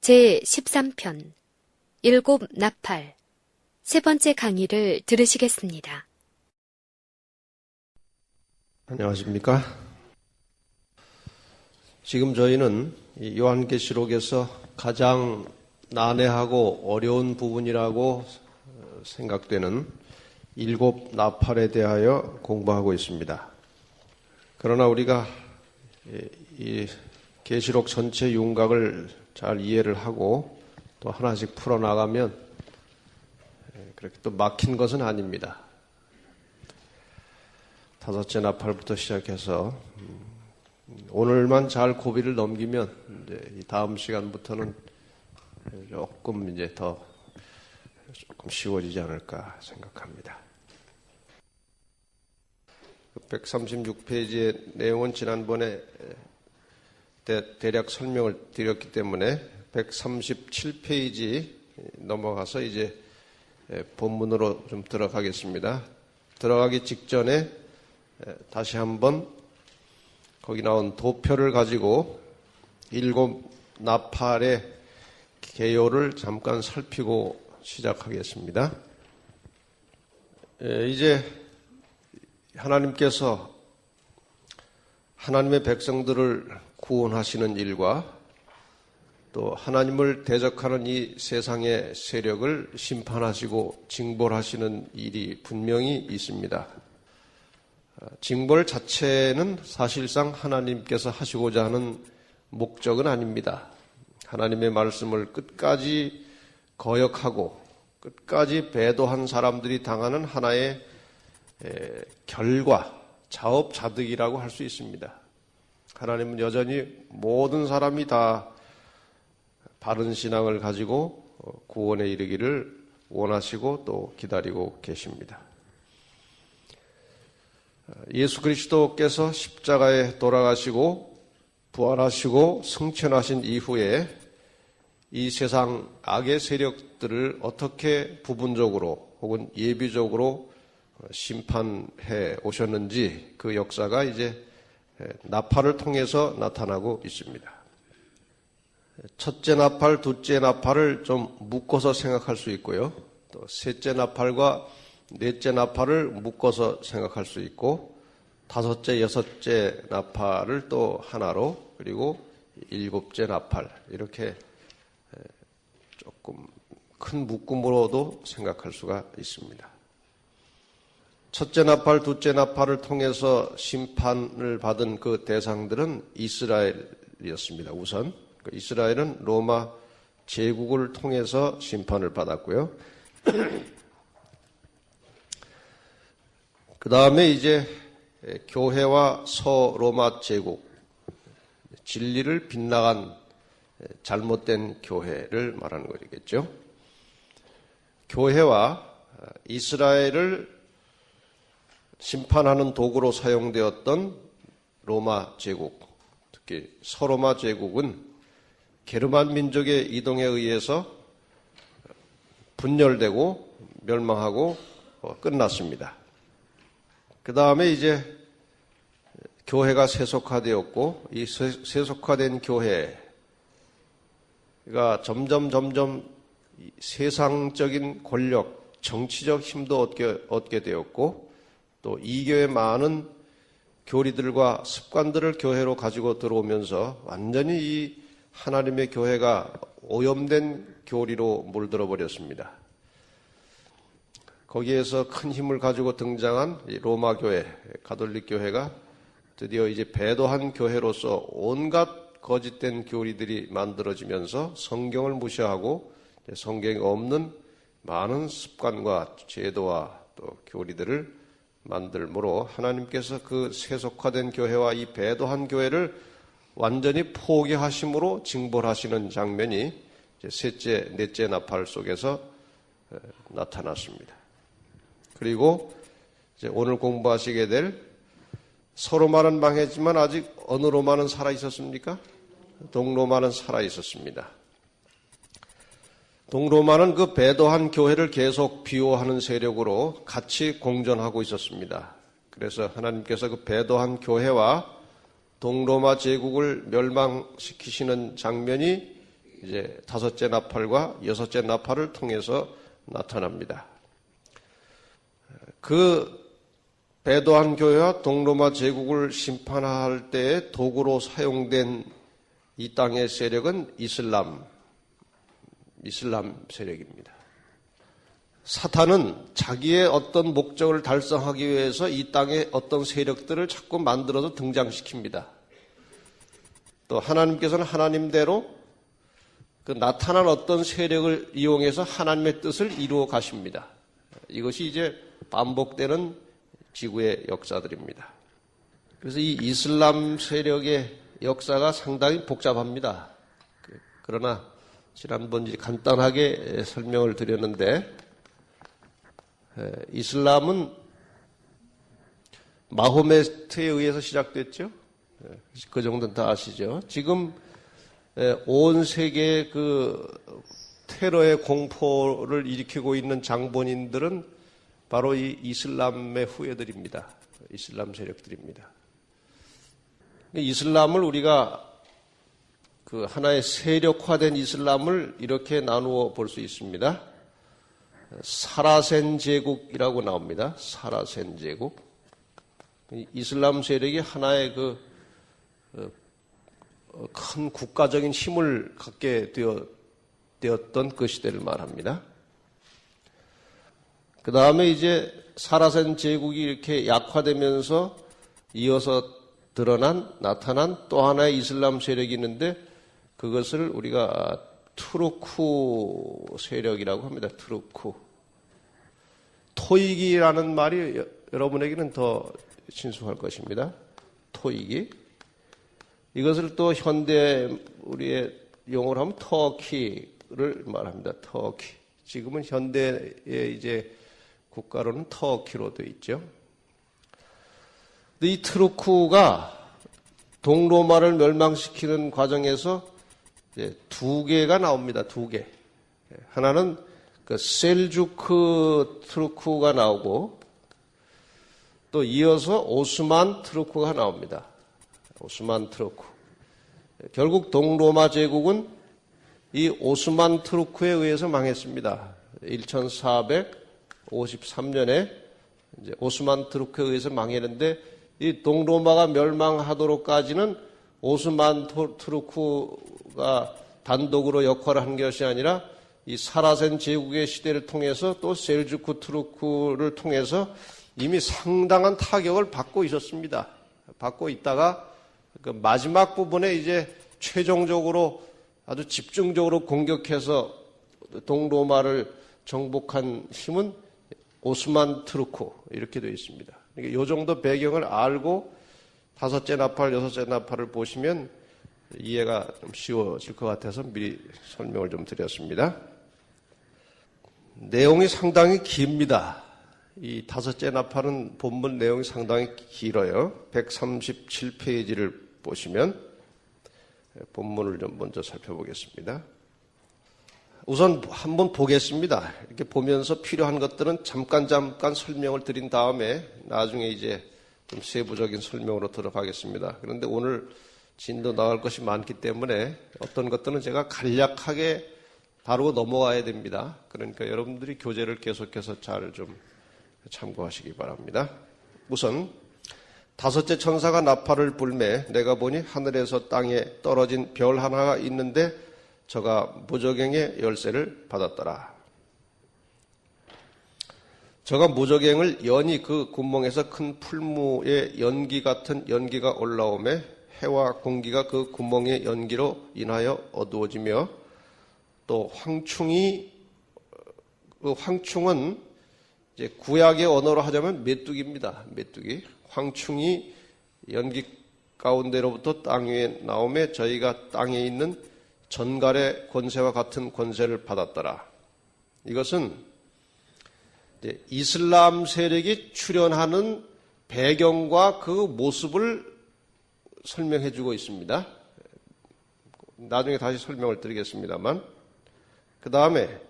제13편 일곱 나팔 세 번째 강의를 들으시겠습니다. 안녕하십니까? 지금 저희는 요한계시록에서 가장 난해하고 어려운 부분이라고 생각되는 일곱 나팔에 대하여 공부하고 있습니다. 그러나 우리가 이 계시록 전체 윤곽을 잘 이해를 하고 또 하나씩 풀어나가면 그렇게 또 막힌 것은 아닙니다. 다섯째 나팔부터 시작해서 오늘만 잘 고비를 넘기면 이제 이 다음 시간부터는 조금 쉬워지지 않을까 생각합니다. 136페이지의 내용은 지난번에 대략 설명을 드렸기 때문에 137페이지 넘어가서 이제 본문으로 좀 들어가겠습니다. 들어가기 직전에 다시 한번 거기 나온 도표를 가지고 일곱 나팔의 개요를 잠깐 살피고 시작하겠습니다. 이제 하나님께서 하나님의 백성들을 구원하시는 일과 또 하나님을 대적하는 이 세상의 세력을 심판하시고 징벌하시는 일이 분명히 있습니다. 징벌 자체는 사실상 하나님께서 하시고자 하는 목적은 아닙니다. 하나님의 말씀을 끝까지 거역하고 끝까지 배도한 사람들이 당하는 하나의 결과, 자업자득이라고 할 수 있습니다. 하나님은 여전히 모든 사람이 다 바른 신앙을 가지고 구원에 이르기를 원하시고 또 기다리고 계십니다. 예수 그리스도께서 십자가에 돌아가시고 부활하시고 승천하신 이후에 이 세상 악의 세력들을 어떻게 부분적으로 혹은 예비적으로 심판해 오셨는지 그 역사가 이제 나팔을 통해서 나타나고 있습니다. 첫째 나팔, 둘째 나팔을 좀 묶어서 생각할 수 있고요. 또 셋째 나팔과 넷째 나팔을 묶어서 생각할 수 있고 다섯째, 여섯째 나팔을 또 하나로 그리고 일곱째 나팔 이렇게 조금 큰 묶음으로도 생각할 수가 있습니다. 첫째 나팔, 둘째 나팔을 통해서 심판을 받은 그 대상들은 이스라엘이었습니다. 우선 이스라엘은 로마 제국을 통해서 심판을 받았고요. 그 다음에 이제 교회와 서로마 제국, 진리를 빗나간 잘못된 교회를 말하는 것이겠죠. 교회와 이스라엘을 심판하는 도구로 사용되었던 로마 제국, 특히 서로마 제국은 게르만 민족의 이동에 의해서 분열되고 멸망하고 끝났습니다. 그 다음에 이제 교회가 세속화되었고 이 세속화된 교회가 점점 세상적인 권력, 정치적 힘도 얻게 되었고 또 이교의 많은 교리들과 습관들을 교회로 가지고 들어오면서 완전히 이 하나님의 교회가 오염된 교리로 물들어 버렸습니다. 거기에서 큰 힘을 가지고 등장한 로마 교회, 가톨릭 교회가 드디어 이제 배도한 교회로서 온갖 거짓된 교리들이 만들어지면서 성경을 무시하고 성경이 없는 많은 습관과 제도와 또 교리들을 만들므로 하나님께서 그 세속화된 교회와 이 배도한 교회를 완전히 포기하심으로 징벌하시는 장면이 셋째, 넷째 나팔 속에서 나타났습니다. 그리고 이제 오늘 공부하시게 될 서로마는 망했지만 아직 어느 로마는 살아 있었습니까? 동로마는 살아 있었습니다. 동로마는 그 배도한 교회를 계속 비호하는 세력으로 같이 공존하고 있었습니다. 그래서 하나님께서 그 배도한 교회와 동로마 제국을 멸망시키시는 장면이 이제 다섯째 나팔과 여섯째 나팔을 통해서 나타납니다. 그 배도한 교회와 동로마 제국을 심판할 때의 도구로 사용된 이 땅의 세력은 이슬람 세력입니다. 사탄은 자기의 어떤 목적을 달성하기 위해서 이 땅에 어떤 세력들을 자꾸 만들어서 등장시킵니다. 또 하나님께서는 하나님대로 그 나타난 어떤 세력을 이용해서 하나님의 뜻을 이루어 가십니다. 이것이 이제 반복되는 지구의 역사들입니다. 그래서 이 이슬람 세력의 역사가 상당히 복잡합니다. 그러나 지난번 간단하게 설명을 드렸는데 이슬람은 마호메트에 의해서 시작됐죠. 그 정도는 다 아시죠. 지금 온 세계의 그 테러의 공포를 일으키고 있는 장본인들은 바로 이 이슬람의 후예들입니다. 이슬람 세력들입니다. 이슬람을 우리가 그 하나의 세력화된 이슬람을 이렇게 나누어 볼 수 있습니다. 사라센 제국이라고 나옵니다. 사라센 제국. 이슬람 세력이 하나의 큰 국가적인 힘을 갖게 되었던 그 시대를 말합니다. 그 다음에 이제 사라센 제국이 이렇게 약화되면서 이어서 나타난 또 하나의 이슬람 세력이 있는데 그것을 우리가 투르크 세력이라고 합니다. 투르크. 토이기라는 말이 여러분에게는 더 친숙할 것입니다. 토이기. 이것을 또 현대 우리의 용어로 하면 터키를 말합니다. 터키. 지금은 현대의 이제 국가로는 터키로 되어 있죠. 근데 이 투르크가 동로마를 멸망시키는 과정에서 두 개가 나옵니다. 두 개. 하나는 그 셀주크 투르크가 나오고 또 이어서 오스만 투르크가 나옵니다. 오스만 투르크. 결국 동로마 제국은 이 오스만 투르크에 의해서 망했습니다. 1453년에 이제 오스만 투르크에 의해서 망했는데 이 동로마가 멸망하도록까지는 오스만 투르크가 단독으로 역할을 한 것이 아니라 이 사라센 제국의 시대를 통해서 또 셀주크 투르크를 통해서 이미 상당한 타격을 받고 있었습니다. 받고 있다가 그 마지막 부분에 이제 최종적으로 아주 집중적으로 공격해서 동로마를 정복한 힘은 오스만 투르크 이렇게 되어 있습니다. 그러니까 이 정도 배경을 알고 다섯째 나팔, 여섯째 나팔을 보시면 이해가 좀 쉬워질 것 같아서 미리 설명을 좀 드렸습니다. 내용이 상당히 깁니다. 이 다섯째 나팔은 본문 내용이 상당히 길어요. 137페이지를 보시면 본문을 좀 먼저 살펴보겠습니다. 우선 한번 보겠습니다. 이렇게 보면서 필요한 것들은 잠깐 설명을 드린 다음에 나중에 이제 좀 세부적인 설명으로 들어가겠습니다. 그런데 오늘 진도 나갈 것이 많기 때문에 어떤 것들은 제가 간략하게 다루고 넘어가야 됩니다. 그러니까 여러분들이 교재를 계속해서 잘 좀 참고하시기 바랍니다. 우선 다섯째 천사가 나팔을 불매 내가 보니 하늘에서 땅에 떨어진 별 하나가 있는데 저가 무저갱의 열쇠를 받았더라. 저가 무저갱을 여니 그 구멍에서 큰 풀무에 연기 같은 연기가 올라오매 해와 공기가 그 구멍의 연기로 인하여 어두워지며 또 황충은 이제 구약의 언어로 하자면 메뚜기입니다. 메뚜기. 황충이 연기 가운데로부터 땅 위에 나오매 저희가 땅에 있는 전갈의 권세와 같은 권세를 받았더라. 이것은 이제 이슬람 세력이 출현하는 배경과 그 모습을 설명해 주고 있습니다. 나중에 다시 설명을 드리겠습니다만 그 다음에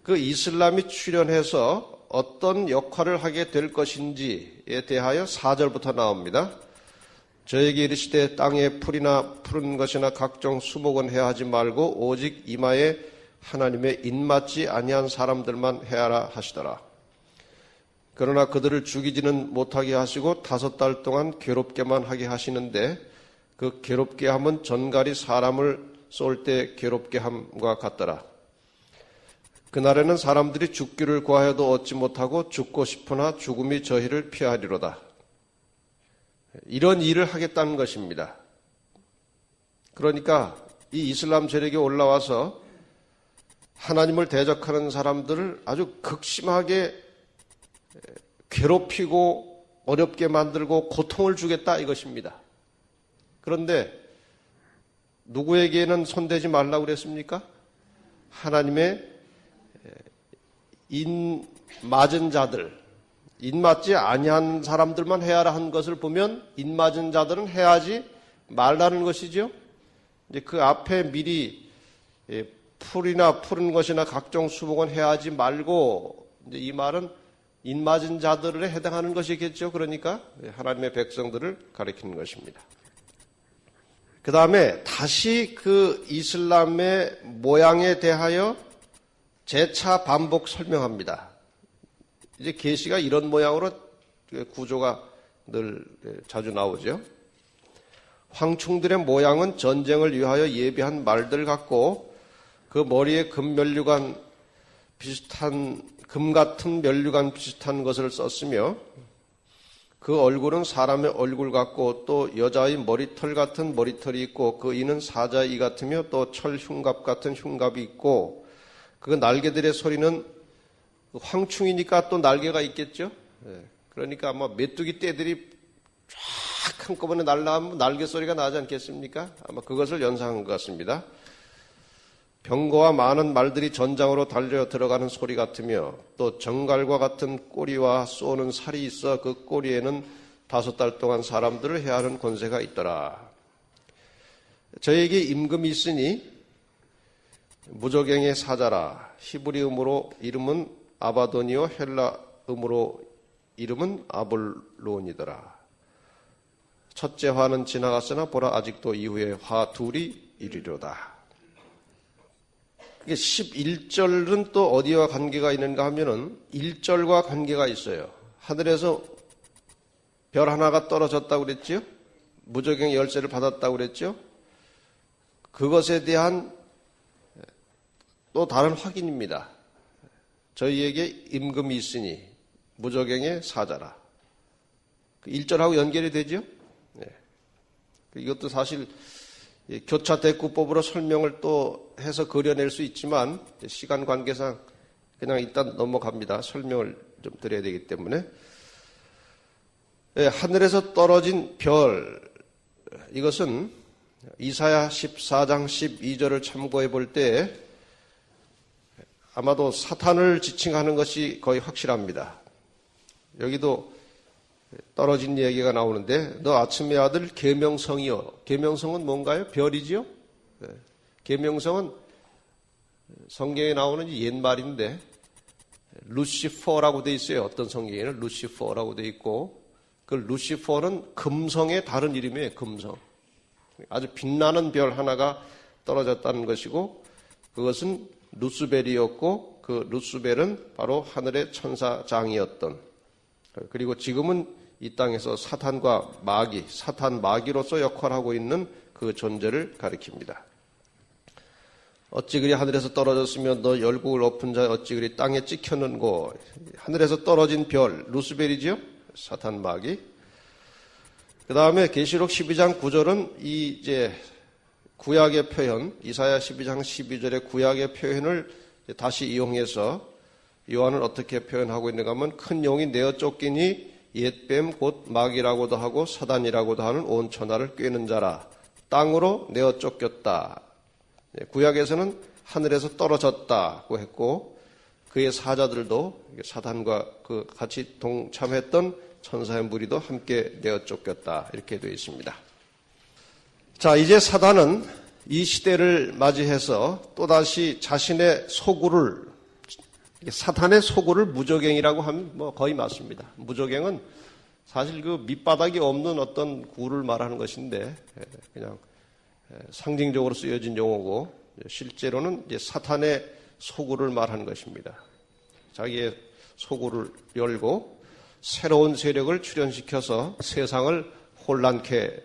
그 이슬람이 출현해서 어떤 역할을 하게 될 것인지에 대하여 4절부터 나옵니다. 저에게 이르시되 땅에 풀이나 푸른 것이나 각종 수목은 해야 하지 말고 오직 이마에 하나님의 입맞지 아니한 사람들만 해야라 하시더라. 그러나 그들을 죽이지는 못하게 하시고 5달 동안 괴롭게만 하게 하시는데 그 괴롭게 함은 전갈이 사람을 쏠 때 괴롭게 함과 같더라. 그날에는 사람들이 죽기를 구하여도 얻지 못하고 죽고 싶으나 죽음이 저희를 피하리로다. 이런 일을 하겠다는 것입니다. 그러니까 이 이슬람 세력이 올라와서 하나님을 대적하는 사람들을 아주 극심하게 괴롭히고 어렵게 만들고 고통을 주겠다 이것입니다. 그런데 누구에게는 손대지 말라고 그랬습니까? 하나님의 인 맞은 자들, 인 맞지 아니한 사람들만 해야라 한 것을 보면 인 맞은 자들은 해야지 말라는 것이죠. 이제 그 앞에 미리 풀이나 푸른 것이나 각종 수목은 해야지 말고 이제 이 말은 인 맞은 자들에 해당하는 것이겠죠. 그러니까 하나님의 백성들을 가리키는 것입니다. 그 다음에 다시 그 이슬람의 모양에 대하여 재차 반복 설명합니다. 이제 계시가 이런 모양으로 구조가 늘 자주 나오죠. 황충들의 모양은 전쟁을 위하여 예비한 말들 같고 그 머리에 금 같은 면류관 비슷한 것을 썼으며 그 얼굴은 사람의 얼굴 같고 또 여자의 머리털 같은 머리털이 있고 그 이는 사자의 이 같으며 또 철 흉갑 같은 흉갑이 있고 그 날개들의 소리는 황충이니까 또 날개가 있겠죠. 그러니까 아마 메뚜기 떼들이 쫙 한꺼번에 날아가면 날개 소리가 나지 않겠습니까? 아마 그것을 연상한 것 같습니다. 병거와 많은 말들이 전장으로 달려 들어가는 소리 같으며 또 정갈과 같은 꼬리와 쏘는 살이 있어 그 꼬리에는 5달 동안 사람들을 해하는 권세가 있더라. 저에게 임금이 있으니 무저갱의 사자라. 히브리음으로 이름은 아바돈이요 헬라음으로 이름은 아볼론이더라. 첫째 화는 지나갔으나 보라 아직도 이후에 화 둘이 이르리로다. 11절은 또 어디와 관계가 있는가 하면은 1절과 관계가 있어요. 하늘에서 별 하나가 떨어졌다고 그랬죠? 무저갱의 열쇠를 받았다고 그랬죠? 그것에 대한 또 다른 확인입니다. 저희에게 임금이 있으니 무저갱의 사자라. 1절하고 연결이 되죠? 네. 이것도 사실 교차 대꾸법으로 설명을 또 해서 그려낼 수 있지만 시간 관계상 그냥 일단 넘어갑니다. 설명을 좀 드려야 되기 때문에. 네, 하늘에서 떨어진 별, 이것은 이사야 14장 12절을 참고해 볼 때 아마도 사탄을 지칭하는 것이 거의 확실합니다. 여기도 떨어진 얘기가 나오는데 너 아침의 아들 계명성이여. 계명성은 뭔가요? 별이지요? 계명성은 성경에 나오는 옛말인데 루시퍼라고 돼 있어요. 어떤 성경에는 루시퍼라고 돼 있고 그 루시퍼는 금성의 다른 이름이에요. 금성. 아주 빛나는 별 하나가 떨어졌다는 것이고 그것은 루스벨이었고 그 루스벨은 바로 하늘의 천사장이었던 그리고 지금은 이 땅에서 사탄과 마귀, 사탄 마귀로서 역할하고 있는 그 존재를 가리킵니다. 어찌 그리 하늘에서 떨어졌으면 너 열국을 엎은 자 어찌 그리 땅에 찍혔는고. 하늘에서 떨어진 별, 루스벨이지요? 사탄 마귀. 그 다음에 계시록 12장 9절은 이 이제 구약의 표현, 이사야 12장 12절의 구약의 표현을 다시 이용해서 요한은 어떻게 표현하고 있는가 하면 큰 용이 내어 쫓기니 옛뱀 곧 마귀라고도 하고 사단이라고도 하는 온 천하를 꿰는 자라. 땅으로 내어 쫓겼다. 구약에서는 하늘에서 떨어졌다고 했고 그의 사자들도 사단과 그 같이 동참했던 천사의 무리도 함께 내어 쫓겼다. 이렇게 되어 있습니다. 자, 이제 사단은 이 시대를 맞이해서 또다시 자신의 소굴을 사탄의 소굴을 무저갱이라고 하면 뭐 거의 맞습니다. 무저갱은 사실 그 밑바닥이 없는 어떤 구를 말하는 것인데 그냥 상징적으로 쓰여진 용어고 실제로는 이제 사탄의 소굴을 말하는 것입니다. 자기의 소굴을 열고 새로운 세력을 출현시켜서 세상을 혼란케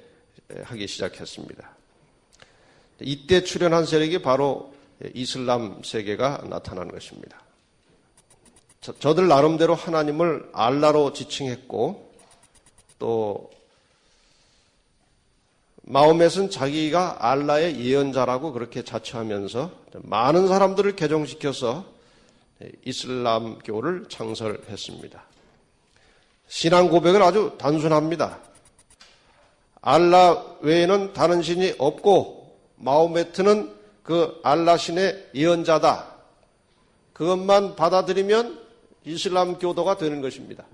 하기 시작했습니다. 이때 출현한 세력이 바로 이슬람 세계가 나타나는 것입니다. 저들 나름대로 하나님을 알라로 지칭했고 또 마호멧은 자기가 알라의 예언자라고 그렇게 자처하면서 많은 사람들을 개종시켜서 이슬람교를 창설했습니다. 신앙 고백은 아주 단순합니다. 알라 외에는 다른 신이 없고 마호메트는 그 알라 신의 예언자다. 그것만 받아들이면 이슬람 교도가 되는 것입니다.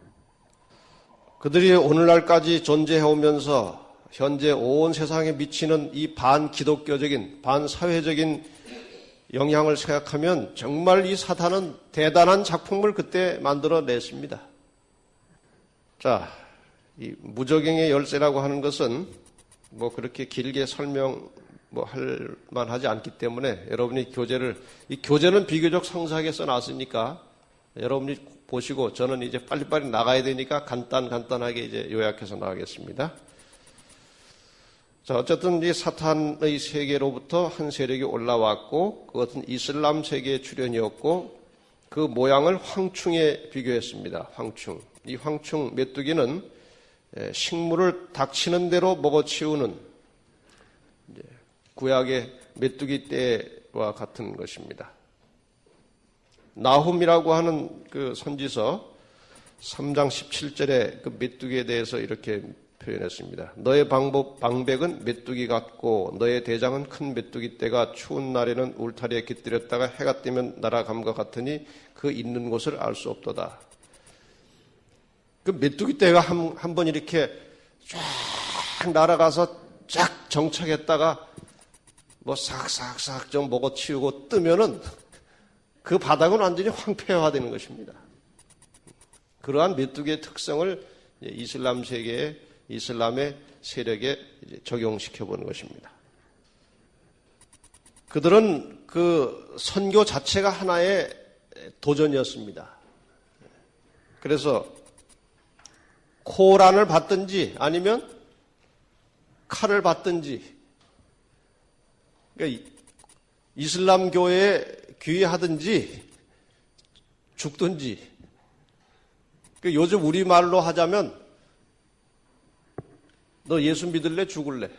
그들이 오늘날까지 존재해오면서 현재 온 세상에 미치는 이 반기독교적인, 반사회적인 영향을 생각하면 정말 이 사탄은 대단한 작품을 그때 만들어냈습니다. 자, 이 무적행의 열쇠라고 하는 것은 뭐 그렇게 길게 설명 할 만하지 않기 때문에 여러분이 이 교재는 비교적 상세하게 써놨으니까 여러분이 보시고 저는 이제 빨리빨리 나가야 되니까 간단하게 이제 요약해서 나가겠습니다. 자, 어쨌든 이 사탄의 세계로부터 한 세력이 올라왔고 그것은 이슬람 세계의 출현이었고 그 모양을 황충에 비교했습니다. 황충. 이 황충 메뚜기는 식물을 닥치는 대로 먹어치우는 구약의 메뚜기 떼와 같은 것입니다. 나훔이라고 하는 그 선지서 3장 17절에 그 메뚜기에 대해서 이렇게 표현했습니다. 너의 방백은 메뚜기 같고 너의 대장은 큰 메뚜기 떼가 추운 날에는 울타리에 깃들였다가 해가 뜨면 날아감과 같으니 그 있는 곳을 알 수 없도다. 그 메뚜기 떼가 한 번 이렇게 쫙 날아가서 쫙 정착했다가 뭐 싹싹싹 좀 먹어치우고 뜨면은 그 바닥은 완전히 황폐화되는 것입니다. 그러한 메뚜기의 특성을 이슬람 세계에 이슬람의 세력에 적용시켜 보는 것입니다. 그들은 그 선교 자체가 하나의 도전이었습니다. 그래서 코란을 받든지 아니면 칼을 받든지 그러니까 이슬람교에 귀의하든지 죽든지 그러니까 요즘 우리말로 하자면 너 예수 믿을래 죽을래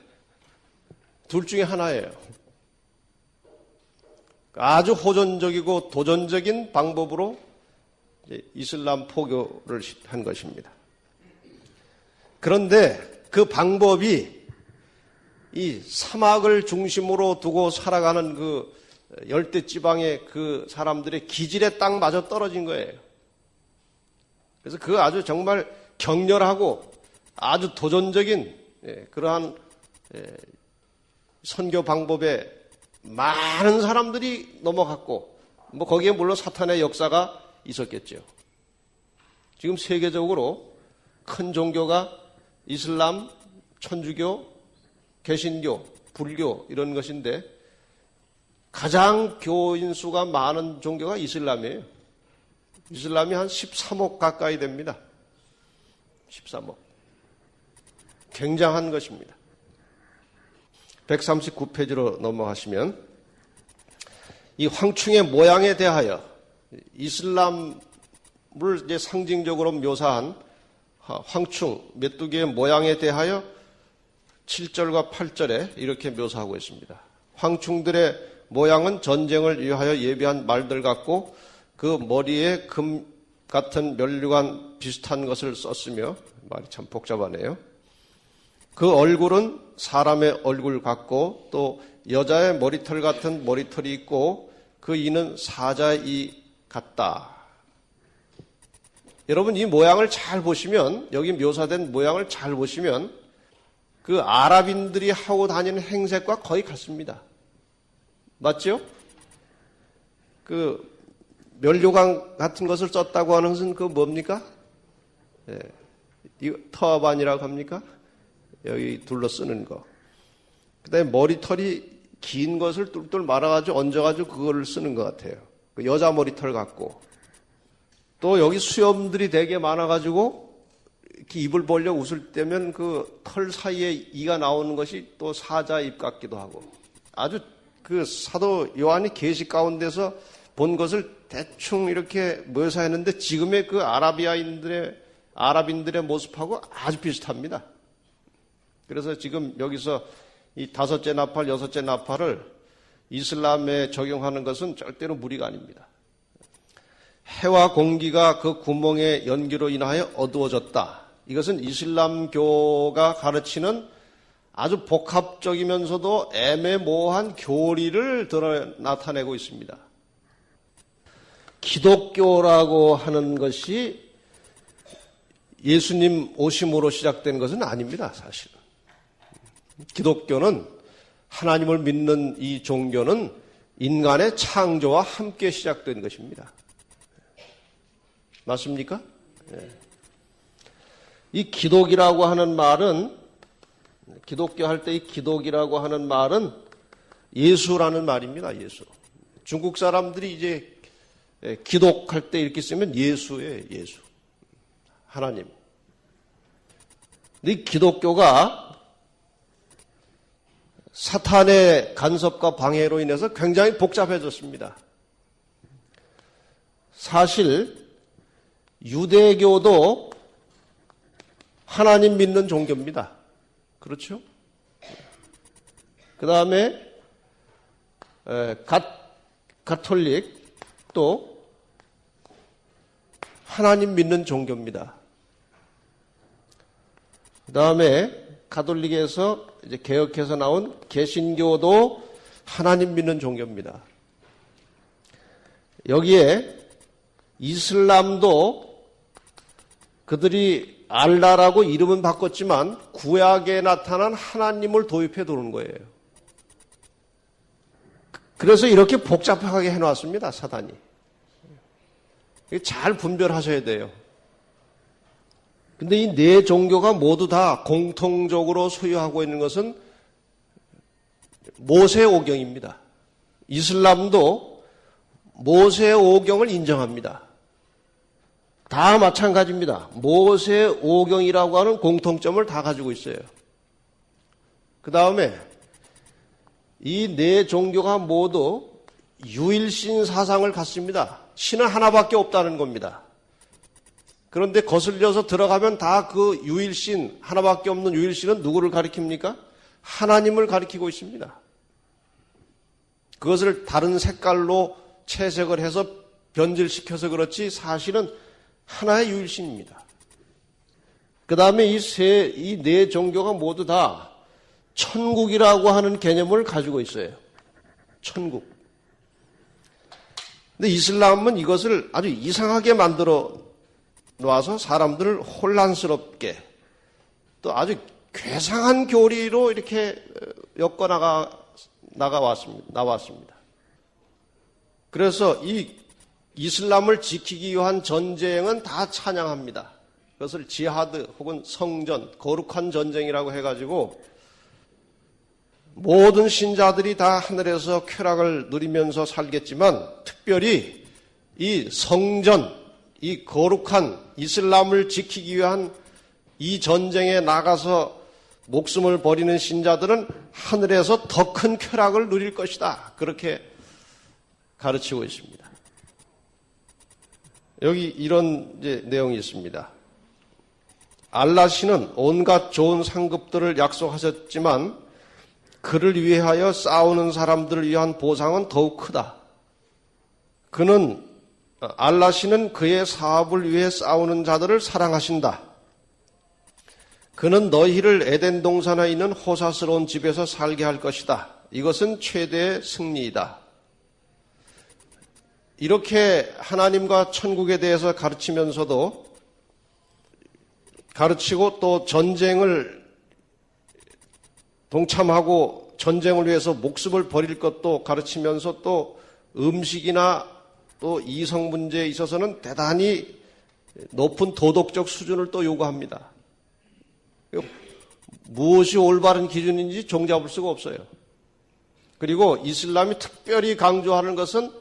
둘 중에 하나예요. 아주 호전적이고 도전적인 방법으로 이슬람 포교를 한 것입니다. 그런데 그 방법이 이 사막을 중심으로 두고 살아가는 그 열대 지방의 그 사람들의 기질에 딱 맞아 떨어진 거예요. 그래서 그 아주 정말 격렬하고 아주 도전적인 그러한 선교 방법에 많은 사람들이 넘어갔고 뭐 거기에 물론 사탄의 역사가 있었겠죠. 지금 세계적으로 큰 종교가 이슬람, 천주교, 개신교, 불교 이런 것인데 가장 교인 수가 많은 종교가 이슬람이에요. 이슬람이 한 13억 가까이 됩니다. 13억. 굉장한 것입니다. 139페이지로 넘어가시면 이 황충의 모양에 대하여 이슬람을 이제 상징적으로 묘사한 황충, 메뚜기의 모양에 대하여 7절과 8절에 이렇게 묘사하고 있습니다. 황충들의 모양은 전쟁을 위하여 예비한 말들 같고 그 머리에 금 같은 면류관 비슷한 것을 썼으며 말이 참 복잡하네요. 그 얼굴은 사람의 얼굴 같고 또 여자의 머리털 같은 머리털이 있고 그 이는 사자의 이 같다. 여러분 이 모양을 잘 보시면 여기 묘사된 모양을 잘 보시면 그 아랍인들이 하고 다니는 행색과 거의 같습니다. 맞죠? 그 면류관 같은 것을 썼다고 하는 것은 그 뭡니까? 이 터반이라고 합니까? 여기 둘러 쓰는 거. 그다음에 머리털이 긴 것을 뚫뚫 말아가지고 얹어가지고 그거를 쓰는 것 같아요. 그 여자 머리털 같고. 또 여기 수염들이 되게 많아가지고 이렇게 입을 벌려 웃을 때면 그 털 사이에 이가 나오는 것이 또 사자 입 같기도 하고. 아주 그 사도 요한이 계시 가운데서 본 것을 대충 이렇게 묘사했는데 지금의 그 아랍인들의 모습하고 아주 비슷합니다. 그래서 지금 여기서 이 다섯째 나팔, 여섯째 나팔을 이슬람에 적용하는 것은 절대로 무리가 아닙니다. 해와 공기가 그 구멍의 연기로 인하여 어두워졌다. 이것은 이슬람교가 가르치는 아주 복합적이면서도 애매모호한 교리를 나타내고 있습니다. 기독교라고 하는 것이 예수님 오심으로 시작된 것은 아닙니다, 사실은. 기독교는 하나님을 믿는 이 종교는 인간의 창조와 함께 시작된 것입니다. 맞습니까? 이 기독이라고 하는 말은, 기독교 할 때 이 기독이라고 하는 말은 예수라는 말입니다, 예수. 중국 사람들이 이제 기독할 때 이렇게 쓰면 예수예요, 예수. 하나님. 근데 이 기독교가 사탄의 간섭과 방해로 인해서 굉장히 복잡해졌습니다. 사실 유대교도 하나님 믿는 종교입니다. 그렇죠? 그 다음에 가톨릭도 하나님 믿는 종교입니다. 그 다음에 가톨릭에서 이제 개혁해서 나온 개신교도 하나님 믿는 종교입니다. 여기에 이슬람도 그들이 알라라고 이름은 바꿨지만 구약에 나타난 하나님을 도입해 두는 거예요. 그래서 이렇게 복잡하게 해놨습니다, 사단이. 잘 분별하셔야 돼요. 근데 이 네 종교가 모두 다 공통적으로 소유하고 있는 것은 모세 오경입니다. 이슬람도 모세 오경을 인정합니다. 다 마찬가지입니다. 모세 오경이라고 하는 공통점을 다 가지고 있어요. 그 다음에 이 네 종교가 모두 유일신 사상을 갖습니다. 신은 하나밖에 없다는 겁니다. 그런데 거슬려서 들어가면 다 그 유일신, 하나밖에 없는 유일신은 누구를 가리킵니까? 하나님을 가리키고 있습니다. 그것을 다른 색깔로 채색을 해서 변질시켜서 그렇지 사실은 하나의 유일신입니다. 그 다음에 이 네 종교가 모두 다 천국이라고 하는 개념을 가지고 있어요. 천국. 근데 이슬람은 이것을 아주 이상하게 만들어 놓아서 사람들을 혼란스럽게 또 아주 괴상한 교리로 이렇게 엮어 나왔습니다. 그래서 이 이슬람을 지키기 위한 전쟁은 다 찬양합니다. 그것을 지하드 혹은 성전, 거룩한 전쟁이라고 해가지고 모든 신자들이 다 하늘에서 쾌락을 누리면서 살겠지만 특별히 이 성전, 이 거룩한 이슬람을 지키기 위한 이 전쟁에 나가서 목숨을 버리는 신자들은 하늘에서 더 큰 쾌락을 누릴 것이다. 그렇게 가르치고 있습니다. 여기 이런 이제 내용이 있습니다. 알라시는 온갖 좋은 상급들을 약속하셨지만 그를 위하여 싸우는 사람들을 위한 보상은 더욱 크다. 알라시는 그의 사업을 위해 싸우는 자들을 사랑하신다. 그는 너희를 에덴 동산에 있는 호사스러운 집에서 살게 할 것이다. 이것은 최대의 승리이다. 이렇게 하나님과 천국에 대해서 가르치면서도 가르치고 또 전쟁을 동참하고 전쟁을 위해서 목숨을 버릴 것도 가르치면서 또 음식이나 또 이성 문제에 있어서는 대단히 높은 도덕적 수준을 또 요구합니다. 무엇이 올바른 기준인지 종잡을 수가 없어요. 그리고 이슬람이 특별히 강조하는 것은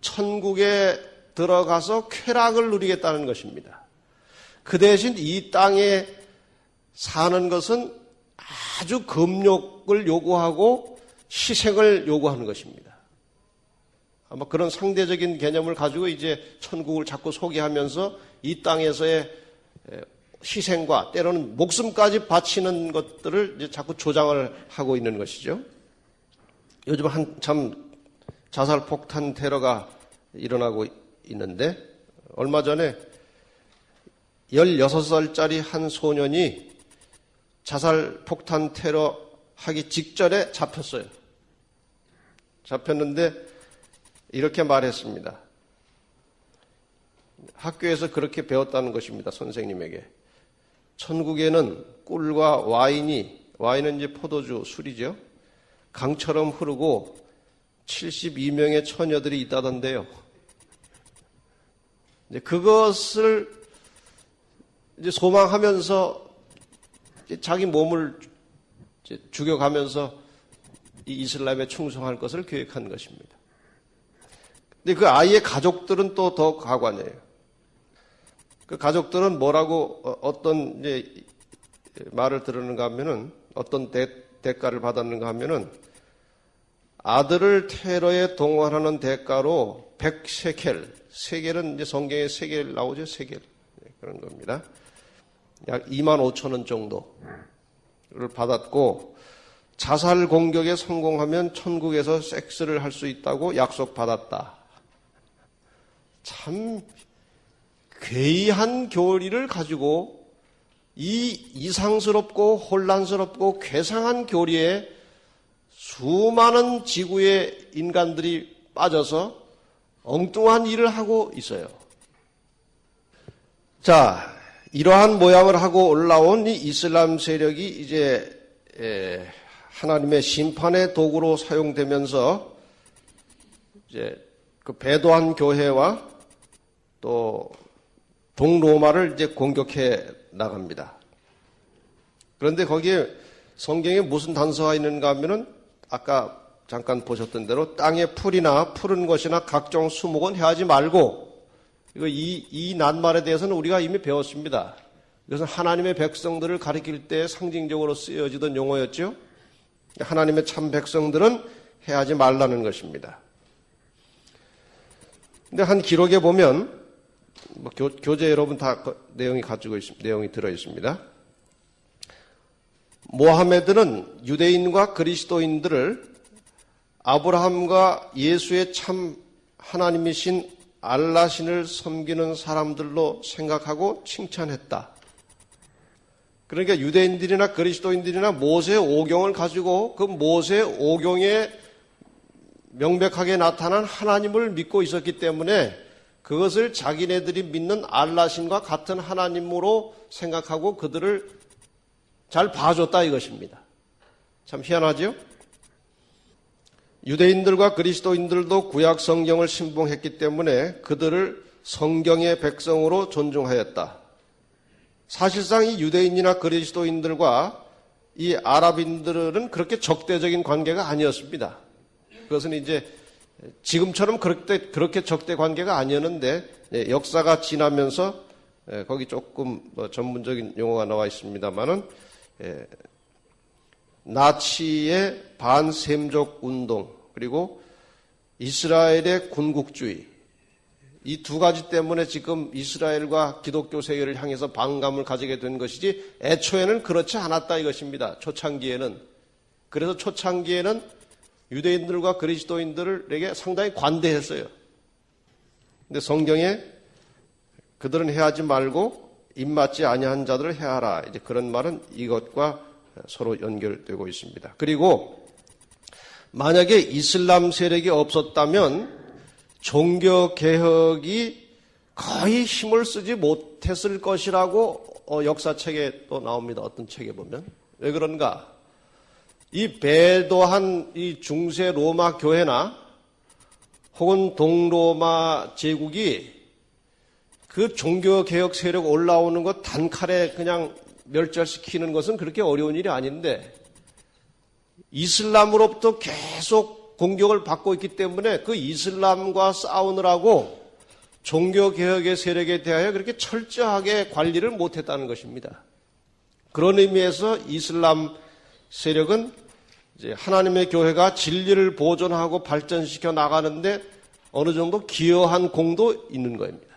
천국에 들어가서 쾌락을 누리겠다는 것입니다. 그 대신 이 땅에 사는 것은 아주 금욕을 요구하고 희생을 요구하는 것입니다. 아마 그런 상대적인 개념을 가지고 이제 천국을 자꾸 소개하면서 이 땅에서의 희생과 때로는 목숨까지 바치는 것들을 이제 자꾸 조장을 하고 있는 것이죠. 요즘 한참 자살 폭탄 테러가 일어나고 있는데 얼마 전에 16살짜리 한 소년이 자살 폭탄 테러 하기 직전에 잡혔어요. 잡혔는데 이렇게 말했습니다. 학교에서 그렇게 배웠다는 것입니다. 선생님에게. 천국에는 꿀과 와인은 이제 포도주, 술이죠. 강처럼 흐르고 72명의 처녀들이 있다던데요. 이제 그것을 이제 소망하면서 이제 자기 몸을 이제 죽여가면서 이 이슬람에 충성할 것을 계획한 것입니다. 근데 그 아이의 가족들은 또 더 가관이에요. 그 가족들은 뭐라고 어떤 이제 말을 들었는가 하면은 어떤 대가를 받았는가 하면은 아들을 테러에 동원하는 대가로 100세켈, 세겔은 이제 성경에 세겔 나오죠, 세겔. 그런 겁니다. 약 25,000원 정도를 받았고 자살 공격에 성공하면 천국에서 섹스를 할 수 있다고 약속받았다. 참 괴이한 교리를 가지고 이 이상스럽고 혼란스럽고 괴상한 교리에 수많은 지구의 인간들이 빠져서 엉뚱한 일을 하고 있어요. 자, 이러한 모양을 하고 올라온 이 이슬람 세력이 이제 하나님의 심판의 도구로 사용되면서 이제 그 배도한 교회와 또 동로마를 이제 공격해 나갑니다. 그런데 거기에 성경에 무슨 단서가 있는가 하면은 아까 잠깐 보셨던 대로 땅에 풀이나 푸른 것이나 각종 수목은 해하지 말고 이 낱말에 대해서는 우리가 이미 배웠습니다. 이것은 하나님의 백성들을 가리킬 때 상징적으로 쓰여지던 용어였죠. 하나님의 참 백성들은 해하지 말라는 것입니다. 근데 한 기록에 보면 교재 여러분 다 내용이 내용이 들어 있습니다. 모하메드는 유대인과 그리스도인들을 아브라함과 예수의 참 하나님이신 알라신을 섬기는 사람들로 생각하고 칭찬했다. 그러니까 유대인들이나 그리스도인들이나 모세의 오경을 가지고 그 모세의 오경에 명백하게 나타난 하나님을 믿고 있었기 때문에 그것을 자기네들이 믿는 알라신과 같은 하나님으로 생각하고 그들을 잘 봐줬다 이것입니다. 참 희한하죠? 유대인들과 그리스도인들도 구약 성경을 신봉했기 때문에 그들을 성경의 백성으로 존중하였다. 사실상 이 유대인이나 그리스도인들과 이 아랍인들은 그렇게 적대적인 관계가 아니었습니다. 그것은 이제 지금처럼 그렇게 적대 관계가 아니었는데 역사가 지나면서 거기 조금 전문적인 용어가 나와 있습니다만은 나치의 반셈족 운동 그리고 이스라엘의 군국주의 이 두 가지 때문에 지금 이스라엘과 기독교 세계를 향해서 반감을 가지게 된 것이지 애초에는 그렇지 않았다 이것입니다. 초창기에는. 그래서 초창기에는 유대인들과 그리스도인들에게 상당히 관대했어요. 근데 성경에 그들은 해하지 말고 입맞지 아니한 자들을 해하라. 이제 그런 말은 이것과 서로 연결되고 있습니다. 그리고 만약에 이슬람 세력이 없었다면 종교 개혁이 거의 힘을 쓰지 못했을 것이라고 역사책에 또 나옵니다. 어떤 책에 보면. 왜 그런가? 이 배도한 이 중세 로마 교회나 혹은 동로마 제국이 그 종교개혁 세력 올라오는 것 단칼에 그냥 멸절시키는 것은 그렇게 어려운 일이 아닌데 이슬람으로부터 계속 공격을 받고 있기 때문에 그 이슬람과 싸우느라고 종교개혁의 세력에 대하여 그렇게 철저하게 관리를 못했다는 것입니다. 그런 의미에서 이슬람 세력은 이제 하나님의 교회가 진리를 보존하고 발전시켜 나가는데 어느 정도 기여한 공도 있는 겁니다.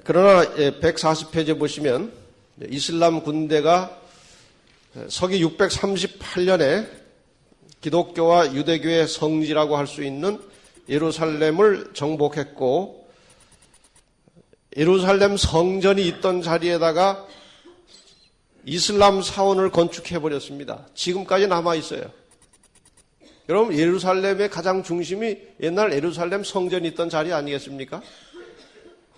그러나 140페이지에 보시면 이슬람 군대가 서기 638년에 기독교와 유대교의 성지라고 할 수 있는 예루살렘을 정복했고 예루살렘 성전이 있던 자리에다가 이슬람 사원을 건축해버렸습니다. 지금까지 남아있어요. 여러분 예루살렘의 가장 중심이 옛날 예루살렘 성전이 있던 자리 아니겠습니까?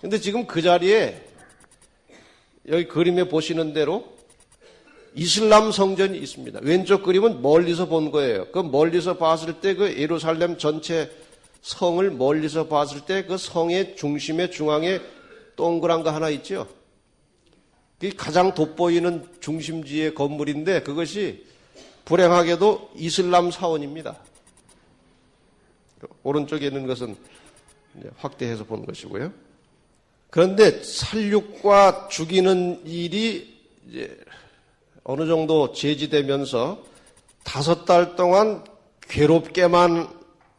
근데 지금 그 자리에 여기 그림에 보시는 대로 이슬람 성전이 있습니다. 왼쪽 그림은 멀리서 본 거예요. 그 멀리서 봤을 때 그 예루살렘 전체 성을 멀리서 봤을 때 그 성의 중심에 중앙에 동그란 거 하나 있죠. 그게 가장 돋보이는 중심지의 건물인데 그것이 불행하게도 이슬람 사원입니다. 오른쪽에 있는 것은 확대해서 본 것이고요. 그런데 살육과 죽이는 일이 이제 어느 정도 제지되면서 5달 동안 괴롭게만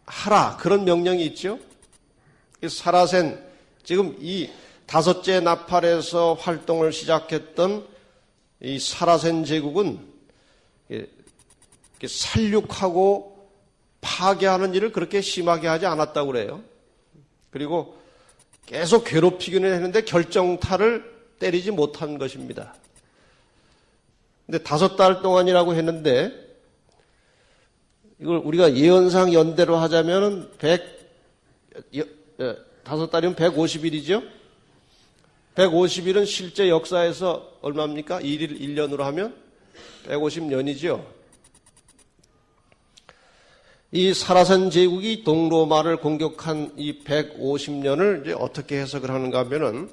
하라 그런 명령이 있죠. 사라센 지금 이 5째 나팔에서 활동을 시작했던 이 사라센 제국은 살육하고 파괴하는 일을 그렇게 심하게 하지 않았다고 그래요. 그리고 계속 괴롭히기는 했는데 결정타를 때리지 못한 것입니다. 근데 5달 동안이라고 했는데 이걸 우리가 예언상 연대로 하자면 5달이면 150일이죠. 150일은 실제 역사에서 얼마입니까? 1일 1년으로 하면 150년이죠. 이 사라센 제국이 동로마를 공격한 이 150년을 이제 어떻게 해석을 하는가 하면은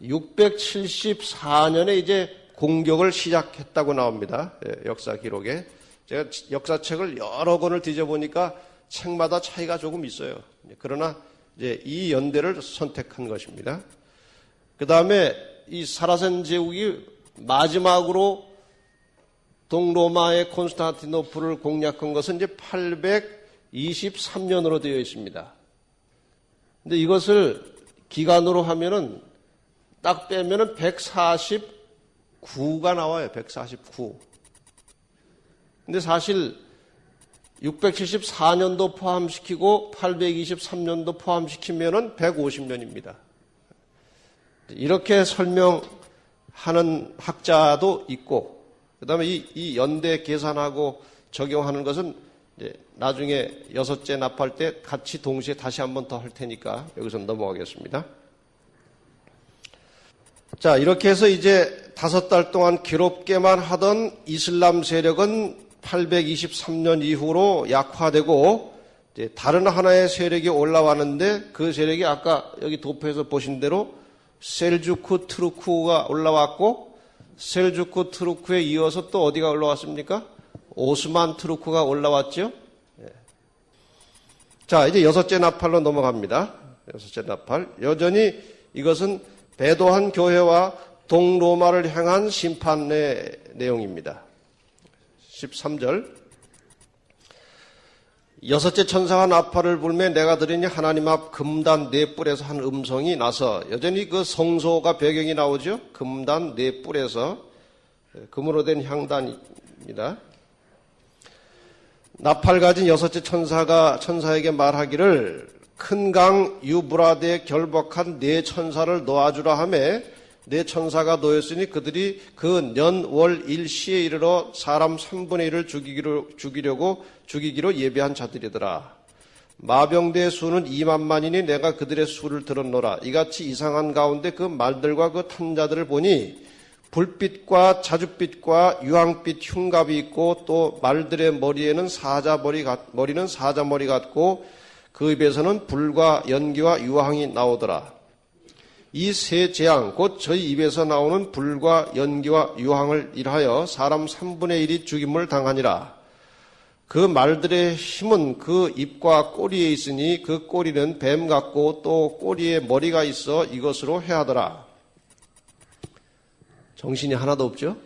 674년에 이제 공격을 시작했다고 나옵니다. 역사 기록에. 제가 역사책을 여러 권을 뒤져보니까 책마다 차이가 조금 있어요. 그러나 이제 이 연대를 선택한 것입니다. 그 다음에 이 사라센 제국이 마지막으로 동로마의 콘스탄티노플을 공략한 것은 이제 823년으로 되어 있습니다. 근데 이것을 기간으로 하면은 딱 빼면은 149가 나와요. 149. 근데 사실 674년도 포함시키고 823년도 포함시키면은 150년입니다. 이렇게 설명하는 학자도 있고, 그 다음에 이 연대 계산하고 적용하는 것은 이제 나중에 6째 납할 때 같이 동시에 다시 한 번 더 할 테니까 여기서 넘어가겠습니다. 자, 이렇게 해서 이제 5달 동안 괴롭게만 하던 이슬람 세력은 823년 이후로 약화되고 이제 다른 하나의 세력이 올라왔는데 그 세력이 아까 여기 도표에서 보신 대로 셀주크 트루크가 올라왔고 셀주크 트루크에 이어서 또 어디가 올라왔습니까? 오스만 트루크가 올라왔죠. 자, 이제 6째 나팔로 넘어갑니다. 6째 나팔. 여전히 이것은 배도한 교회와 동로마를 향한 심판의 내용입니다. 13절. 6째 천사가 나팔을 불매 내가 들으니 하나님 앞 금단 4뿔에서 한 음성이 나서 여전히 그 성소가 배경이 나오죠. 금단 4뿔에서 금으로 된 향단입니다. 나팔 가진 6째 천사에게 말하기를 큰 강 유브라데에 결박한 4천사를 놓아주라 하며 4천사가 놓였으니 그들이 그 년, 월, 일시에 이르러 사람 3분의 1을 죽이기로 예비한 자들이더라. 마병대의 수는 2만만이니 내가 그들의 수를 들었노라. 이같이 이상한 가운데 그 말들과 그 탄자들을 보니 불빛과 자줏빛과 유황빛 흉갑이 있고 또 말들의 머리는 사자머리 같고 그 입에서는 불과 연기와 유황이 나오더라. 이 세 재앙 곧 저희 입에서 나오는 불과 연기와 유황을 일하여 사람 3분의 1이 죽임을 당하니라. 그 말들의 힘은 그 입과 꼬리에 있으니 그 꼬리는 뱀 같고 또 꼬리에 머리가 있어 이것으로 해하더라. 정신이 하나도 없죠?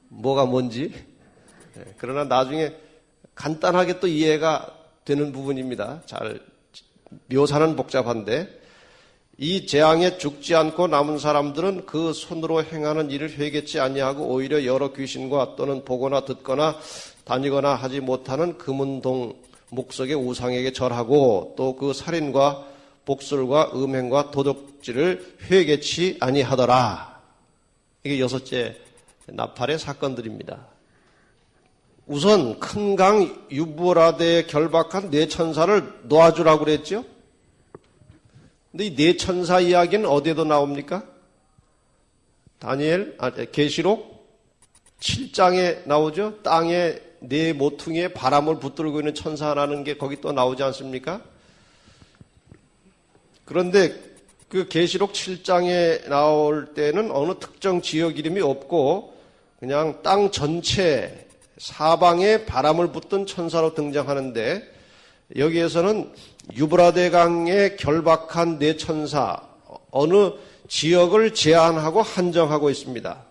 뭐가 뭔지. 그러나 나중에 간단하게 또 이해가 되는 부분입니다. 잘 묘사는 복잡한데 이 재앙에 죽지 않고 남은 사람들은 그 손으로 행하는 일을 회개치 아니하고 오히려 여러 귀신과 또는 보거나 듣거나 다니거나 하지 못하는 금은동 목석의 우상에게 절하고 또 그 살인과 복술과 음행과 도적질을 회개치 아니하더라. 이게 6째 나팔의 사건들입니다. 우선 큰 강 유브라데에 결박한 네 천사를 놓아주라고 그랬죠. 근데 이 네 천사 이야기는 어디에도 나옵니까? 계시록 7장에 나오죠. 땅에 네 모퉁이에 바람을 붙들고 있는 천사라는 게 거기 또 나오지 않습니까? 그런데 그 계시록 7장에 나올 때는 어느 특정 지역 이름이 없고 그냥 땅 전체 사방에 바람을 붙든 천사로 등장하는데 여기에서는 유브라데 강에 결박한 네 천사 어느 지역을 제한하고 한정하고 있습니다.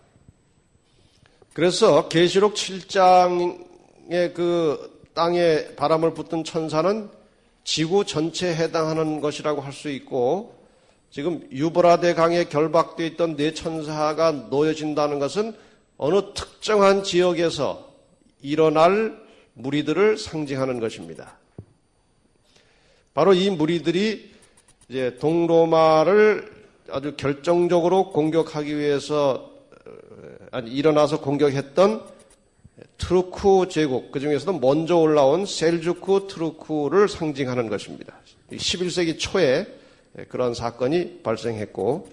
그래서 계시록 7장의 그 땅에 바람을 붙든 천사는 지구 전체에 해당하는 것이라고 할 수 있고 지금 유브라데 강에 결박되어 있던 네 천사가 놓여진다는 것은 어느 특정한 지역에서 일어날 무리들을 상징하는 것입니다. 바로 이 무리들이 이제 동로마를 아주 결정적으로 공격하기 위해서 일어나서 공격했던 트루크 제국, 그 중에서도 먼저 올라온 셀주크 트루크를 상징하는 것입니다. 11세기 초에 그런 사건이 발생했고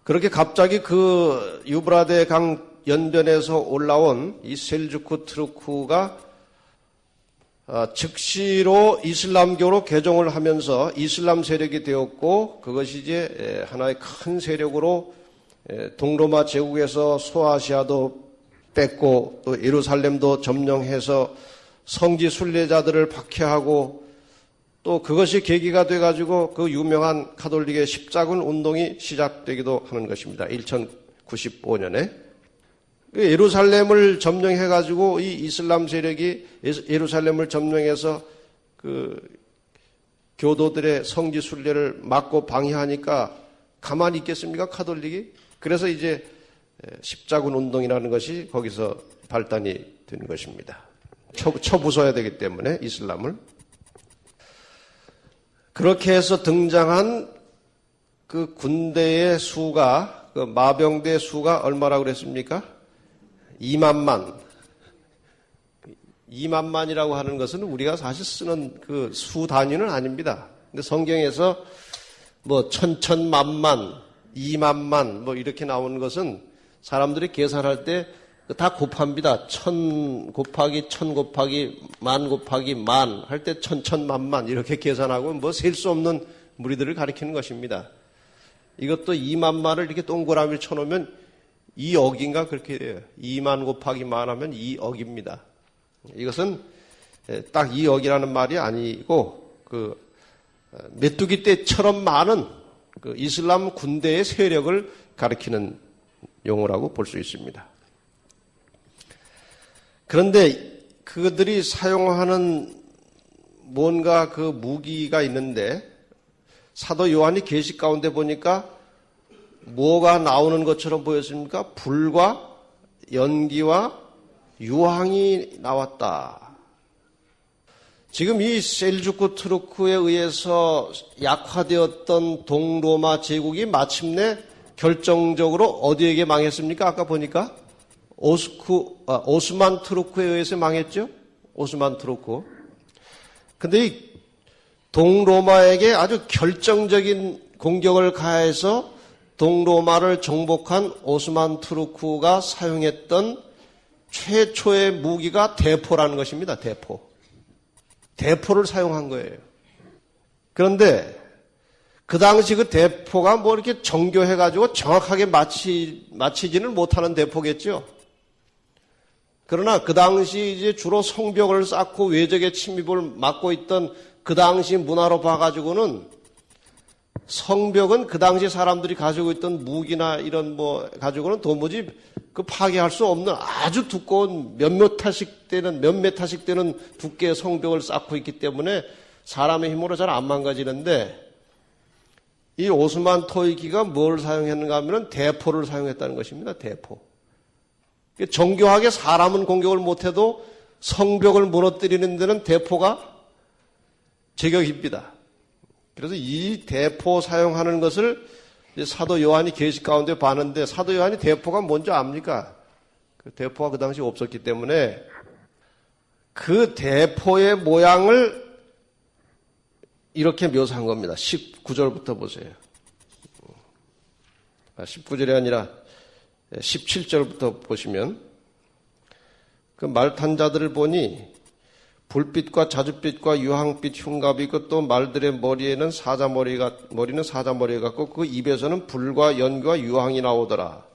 그렇게 갑자기 그 유브라데 강 연변에서 올라온 이 셀주크 트루크가 즉시로 이슬람교로 개종을 하면서 이슬람 세력이 되었고 그것이 이제 하나의 큰 세력으로 동로마 제국에서 소아시아도 뺏고 또 예루살렘도 점령해서 성지 순례자들을 박해하고 또 그것이 계기가 돼가지고 그 유명한 카톨릭의 십자군 운동이 시작되기도 하는 것입니다. 1095년에. 예루살렘을 점령해가지고 이 이슬람 세력이 예루살렘을 점령해서 그 교도들의 성지 순례를 막고 방해하니까 가만히 있겠습니까? 카톨릭이? 그래서 이제 십자군 운동이라는 것이 거기서 발단이 된 것입니다. 쳐부숴야 되기 때문에 이슬람을. 그렇게 해서 등장한 그 군대의 수가, 그 마병대 수가 얼마라고 그랬습니까? 2만만. 2만만이라고 하는 것은 우리가 사실 쓰는 그 수 단위는 아닙니다. 근데 성경에서 뭐 천천만만, 2만만 뭐 이렇게 나오는 것은 사람들이 계산할 때 다 곱합니다. 1000 곱하기 1000 곱하기 만 곱하기 만 할 때 천천만만 이렇게 계산하고 뭐 셀 수 없는 무리들을 가리키는 것입니다. 이것도 2만만을 이렇게 동그라미를 쳐놓으면 2억인가 그렇게 돼요. 2만 곱하기 만 하면 2억입니다. 이것은 딱 2억이라는 말이 아니고 그 메뚜기 떼처럼 많은 그 이슬람 군대의 세력을 가리키는 용어라고 볼 수 있습니다. 그런데 그들이 사용하는 뭔가 그 무기가 있는데 사도 요한이 계시 가운데 보니까 뭐가 나오는 것처럼 보였습니까? 불과 연기와 유황이 나왔다. 지금 이 셀주크 트루크에 의해서 약화되었던 동로마 제국이 마침내 결정적으로 어디에게 망했습니까? 아까 보니까 오스만 트루크에 의해서 망했죠? 오스만 트루크. 근데 이 동로마에게 아주 결정적인 공격을 가해서 동로마를 정복한 오스만 투르크가 사용했던 최초의 무기가 대포라는 것입니다. 대포. 대포를 사용한 거예요. 그런데 그 당시 그 대포가 뭐 이렇게 정교해가지고 정확하게 맞히지는 못하는 대포겠죠. 그러나 그 당시 이제 주로 성벽을 쌓고 외적의 침입을 막고 있던 그 당시 문화로 봐가지고는 성벽은 그 당시 사람들이 가지고 있던 무기나 이런 뭐 가지고는 도무지 그 파괴할 수 없는 아주 두꺼운 몇몇 타씩 되는 두께의 성벽을 쌓고 있기 때문에 사람의 힘으로 잘 안 망가지는데 이 오스만 토이기가 뭘 사용했는가 하면 대포를 사용했다는 것입니다. 대포. 정교하게 사람은 공격을 못해도 성벽을 무너뜨리는 데는 대포가 제격입니다. 그래서 이 대포 사용하는 것을 사도 요한이 계시 가운데 봤는데 사도 요한이 대포가 뭔지 압니까? 그 대포가 그 당시 없었기 때문에 그 대포의 모양을 이렇게 묘사한 겁니다. 19절부터 보세요. 19절이 아니라 17절부터 보시면 그 말탄 자들을 보니 불빛과 자줏빛과 유황빛 흉갑이 있고 또 말들의 머리는 사자머리가 같고 그 입에서는 불과 연기와 유황이 나오더라.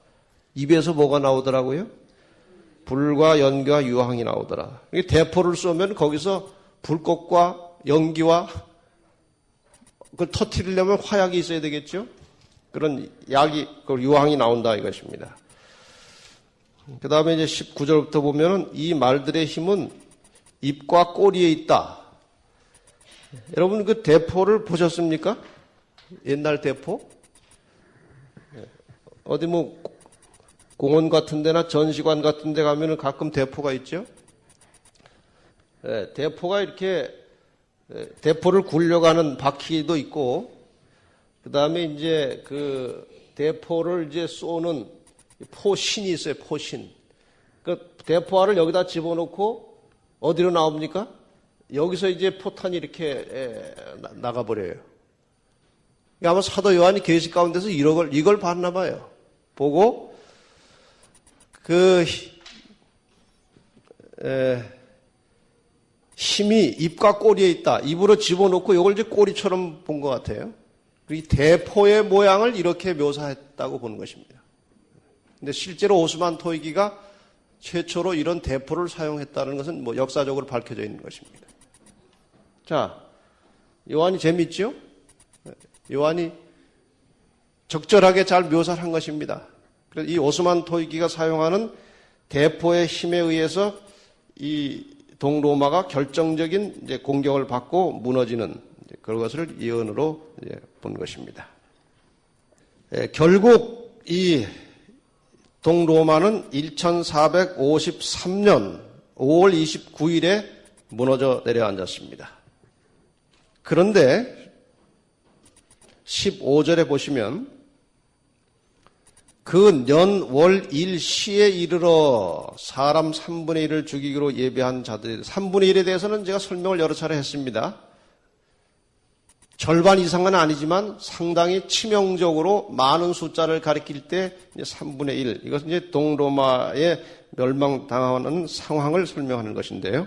입에서 뭐가 나오더라고요? 불과 연기와 유황이 나오더라. 대포를 쏘면 거기서 불꽃과 연기와 그걸 터뜨리려면 화약이 있어야 되겠죠? 그런 약이, 그 유황이 나온다 이것입니다. 그 다음에 이제 19절부터 보면은 이 말들의 힘은 입과 꼬리에 있다. 여러분 그 대포를 보셨습니까? 옛날 대포? 어디 뭐 공원 같은 데나 전시관 같은 데 가면은 가끔 대포가 있죠? 대포가 이렇게 대포를 굴려가는 바퀴도 있고 그 다음에 이제 그 대포를 이제 쏘는 포신이 있어요, 포신. 그 대포알을 여기다 집어넣고 어디로 나옵니까? 여기서 이제 포탄이 이렇게 나가버려요. 아마 사도 요한이 계시 가운데서 이걸 봤나 봐요. 보고 그 힘이 입과 꼬리에 있다. 입으로 집어넣고 이걸 이제 꼬리처럼 본 것 같아요. 이 대포의 모양을 이렇게 묘사했다고 보는 것입니다. 근데 실제로 오스만 토이기가 최초로 이런 대포를 사용했다는 것은 뭐 역사적으로 밝혀져 있는 것입니다. 자, 요한이 재밌죠? 요한이 적절하게 잘 묘사를 한 것입니다. 그래서 이 오스만 토이기가 사용하는 대포의 힘에 의해서 이 동로마가 결정적인 이제 공격을 받고 무너지는 그런 것을 예언으로 본 것입니다. 결국 이 동로마는 1453년 5월 29일에 무너져 내려앉았습니다. 그런데 15절에 보시면 그 년 월 일시에 이르러 사람 3분의 1을 죽이기로 예비한 자들이 3분의 1에 대해서는 제가 설명을 여러 차례 했습니다. 절반 이상은 아니지만 상당히 치명적으로 많은 숫자를 가리킬 때 3분의 1 이것은 이제 동로마에 멸망당하는 상황을 설명하는 것인데요.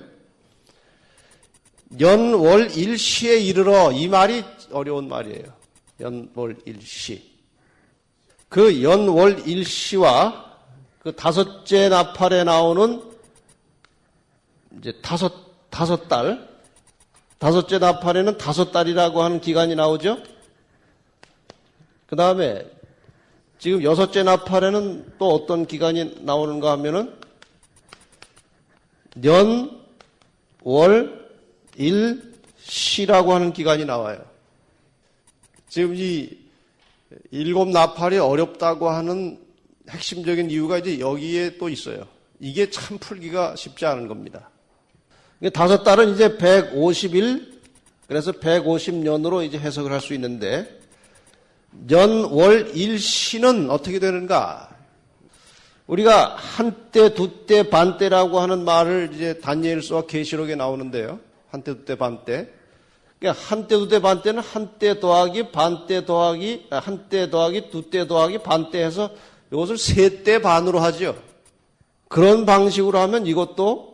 연월 일시에 이르러 이 말이 어려운 말이에요. 연월 일시. 그 연월 일시와 그 다섯째 나팔에 나오는 이제 다섯 달, 다섯째 나팔에는 5달이라고 하는 기간이 나오죠. 그 다음에 지금 6째 나팔에는 또 어떤 기간이 나오는가 하면은 년, 월, 일, 시라고 하는 기간이 나와요. 지금 이 7 나팔이 어렵다고 하는 핵심적인 이유가 이제 여기에 또 있어요. 이게 참 풀기가 쉽지 않은 겁니다. 5달은 이제 150일, 그래서 150년으로 이제 해석을 할 수 있는데, 년, 월, 일, 시는 어떻게 되는가? 우리가 한때, 두때, 반때라고 하는 말을 이제 다니엘서와 계시록에 나오는데요. 한때, 두때, 반때. 그러니까 한때, 두때, 반때는 한때 더하기, 반때 더하기, 한때 더하기, 두때 더하기, 반때 해서 이것을 세때 반으로 하죠. 그런 방식으로 하면 이것도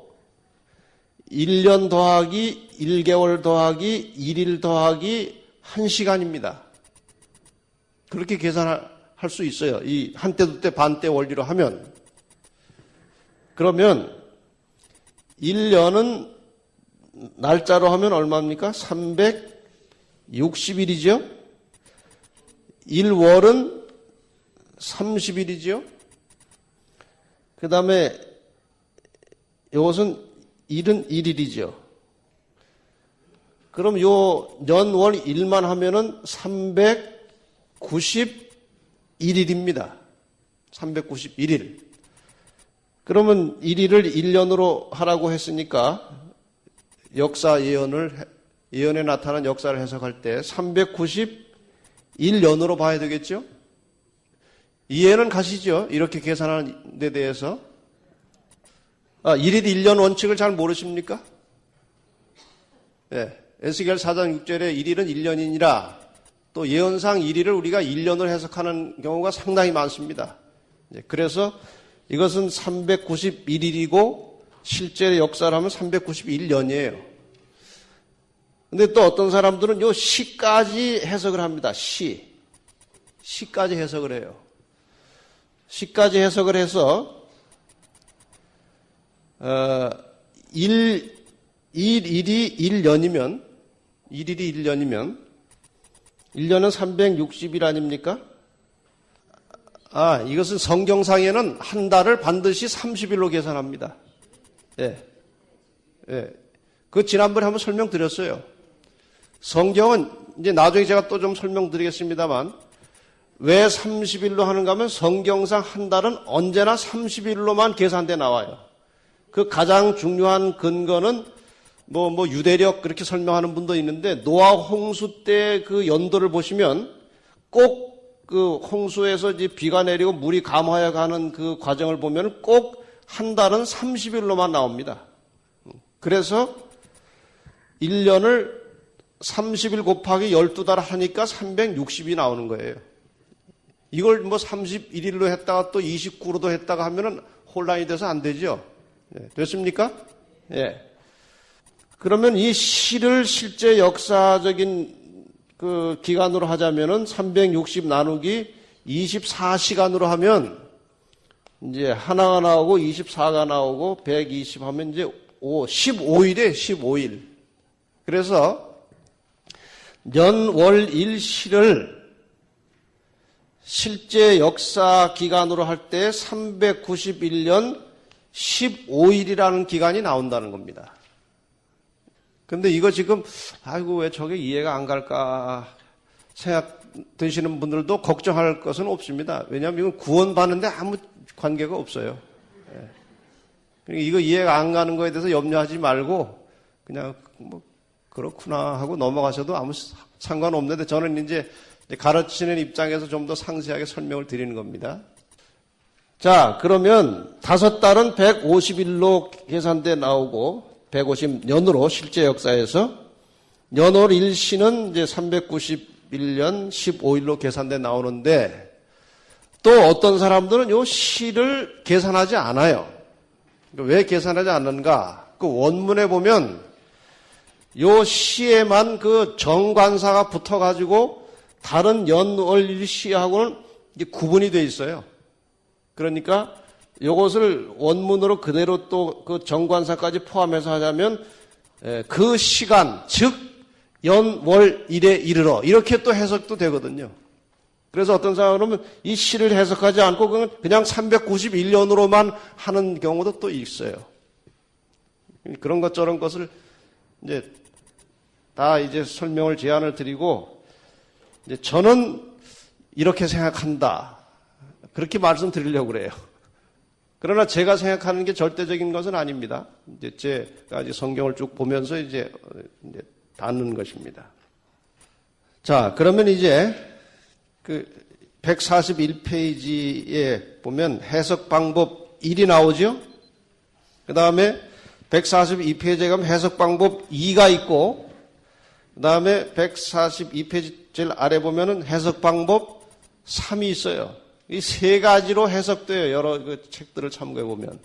1년 더하기 1개월 더하기 1일 더하기 1시간입니다. 그렇게 계산할 수 있어요. 이 한때 두때 반때 원리로 하면. 그러면 1년은 날짜로 하면 얼마입니까? 360일이죠? 1월은 30일이죠? 그 다음에 이것은 71일이죠. 그럼 요 년월 일만 하면은 391일입니다. 391일. 그러면 1일을 1년으로 하라고 했으니까 역사 예언에 나타난 역사를 해석할 때 391년으로 봐야 되겠죠? 이해는 가시죠? 이렇게 계산하는 데 대해서. 1일 1년 원칙을 잘 모르십니까? 네. 에스겔 4장 6절에 1일은 1년이니라. 또 예언상 1일을 우리가 1년으로 해석하는 경우가 상당히 많습니다. 그래서 이것은 391일이고 실제 역사를 하면 391년이에요. 근데 또 어떤 사람들은 요 시까지 해석을 합니다. 시까지 해석을 해요. 시까지 해석을 해서 1일이 1년이면 1년은 360일 아닙니까? 이것은 성경상에는 한 달을 반드시 30일로 계산합니다. 예. 그 지난번에 한번 설명드렸어요. 성경은 이제 나중에 제가 또 좀 설명드리겠습니다만 왜 30일로 하는가 하면 성경상 한 달은 언제나 30일로만 계산돼 나와요. 그 가장 중요한 근거는 뭐 유대력 그렇게 설명하는 분도 있는데 노아 홍수 때 그 연도를 보시면 꼭 그 홍수에서 이제 비가 내리고 물이 감화해 가는 그 과정을 보면 꼭 한 달은 30일로만 나옵니다. 그래서 1년을 30일 곱하기 12달 하니까 360이 나오는 거예요. 이걸 뭐 31일로 했다가 또 29로도 했다가 하면은 혼란이 돼서 안 되죠. 됐습니까? 예. 그러면 이 시를 실제 역사적인 그 기간으로 하자면은 360 나누기 24시간으로 하면 이제 하나가 나오고 24가 나오고 120 하면 이제 15일에 15일. 그래서 년월일 시를 실제 역사 기간으로 할 때 391년 15일이라는 기간이 나온다는 겁니다. 근데 이거 지금 왜 저게 이해가 안 갈까 생각 드시는 분들도 걱정할 것은 없습니다. 왜냐하면 이건 구원받는데 아무 관계가 없어요. 그러니까 이거 이해가 안 가는 거에 대해서 염려하지 말고 그냥 뭐 그렇구나 하고 넘어가셔도 아무 상관없는데 저는 이제 가르치는 입장에서 좀 더 상세하게 설명을 드리는 겁니다. 자, 그러면 5달은 150일로 계산돼 나오고 150년으로 실제 역사에서 년월 일시는 이제 391년 15일로 계산돼 나오는데 또 어떤 사람들은 요 시를 계산하지 않아요. 왜 계산하지 않는가? 그 원문에 보면 요 시에만 그 정관사가 붙어가지고 다른 연월일 시하고는 구분이 돼 있어요. 그러니까 이것을 원문으로 그대로 또 그 정관사까지 포함해서 하자면 그 시간, 즉 연월일에 이르러 이렇게 또 해석도 되거든요. 그래서 어떤 사람은 이 시를 해석하지 않고 그냥 391년으로만 하는 경우도 또 있어요. 그런 것 저런 것을 이제 다 이제 설명을 제안을 드리고 이제 저는 이렇게 생각한다. 그렇게 말씀드리려고 그래요. 그러나 제가 생각하는 게 절대적인 것은 아닙니다. 이제 제가 이제 성경을 쭉 보면서 이제 닿는 것입니다. 자, 그러면 이제 그 141페이지에 보면 해석 방법 1이 나오죠? 그 다음에 142페이지에 가면 해석 방법 2가 있고, 그 다음에 142페이지 제일 아래 보면은 해석 방법 3이 있어요. 이 세 가지로 해석돼요. 여러 그 책들을 참고해 보면.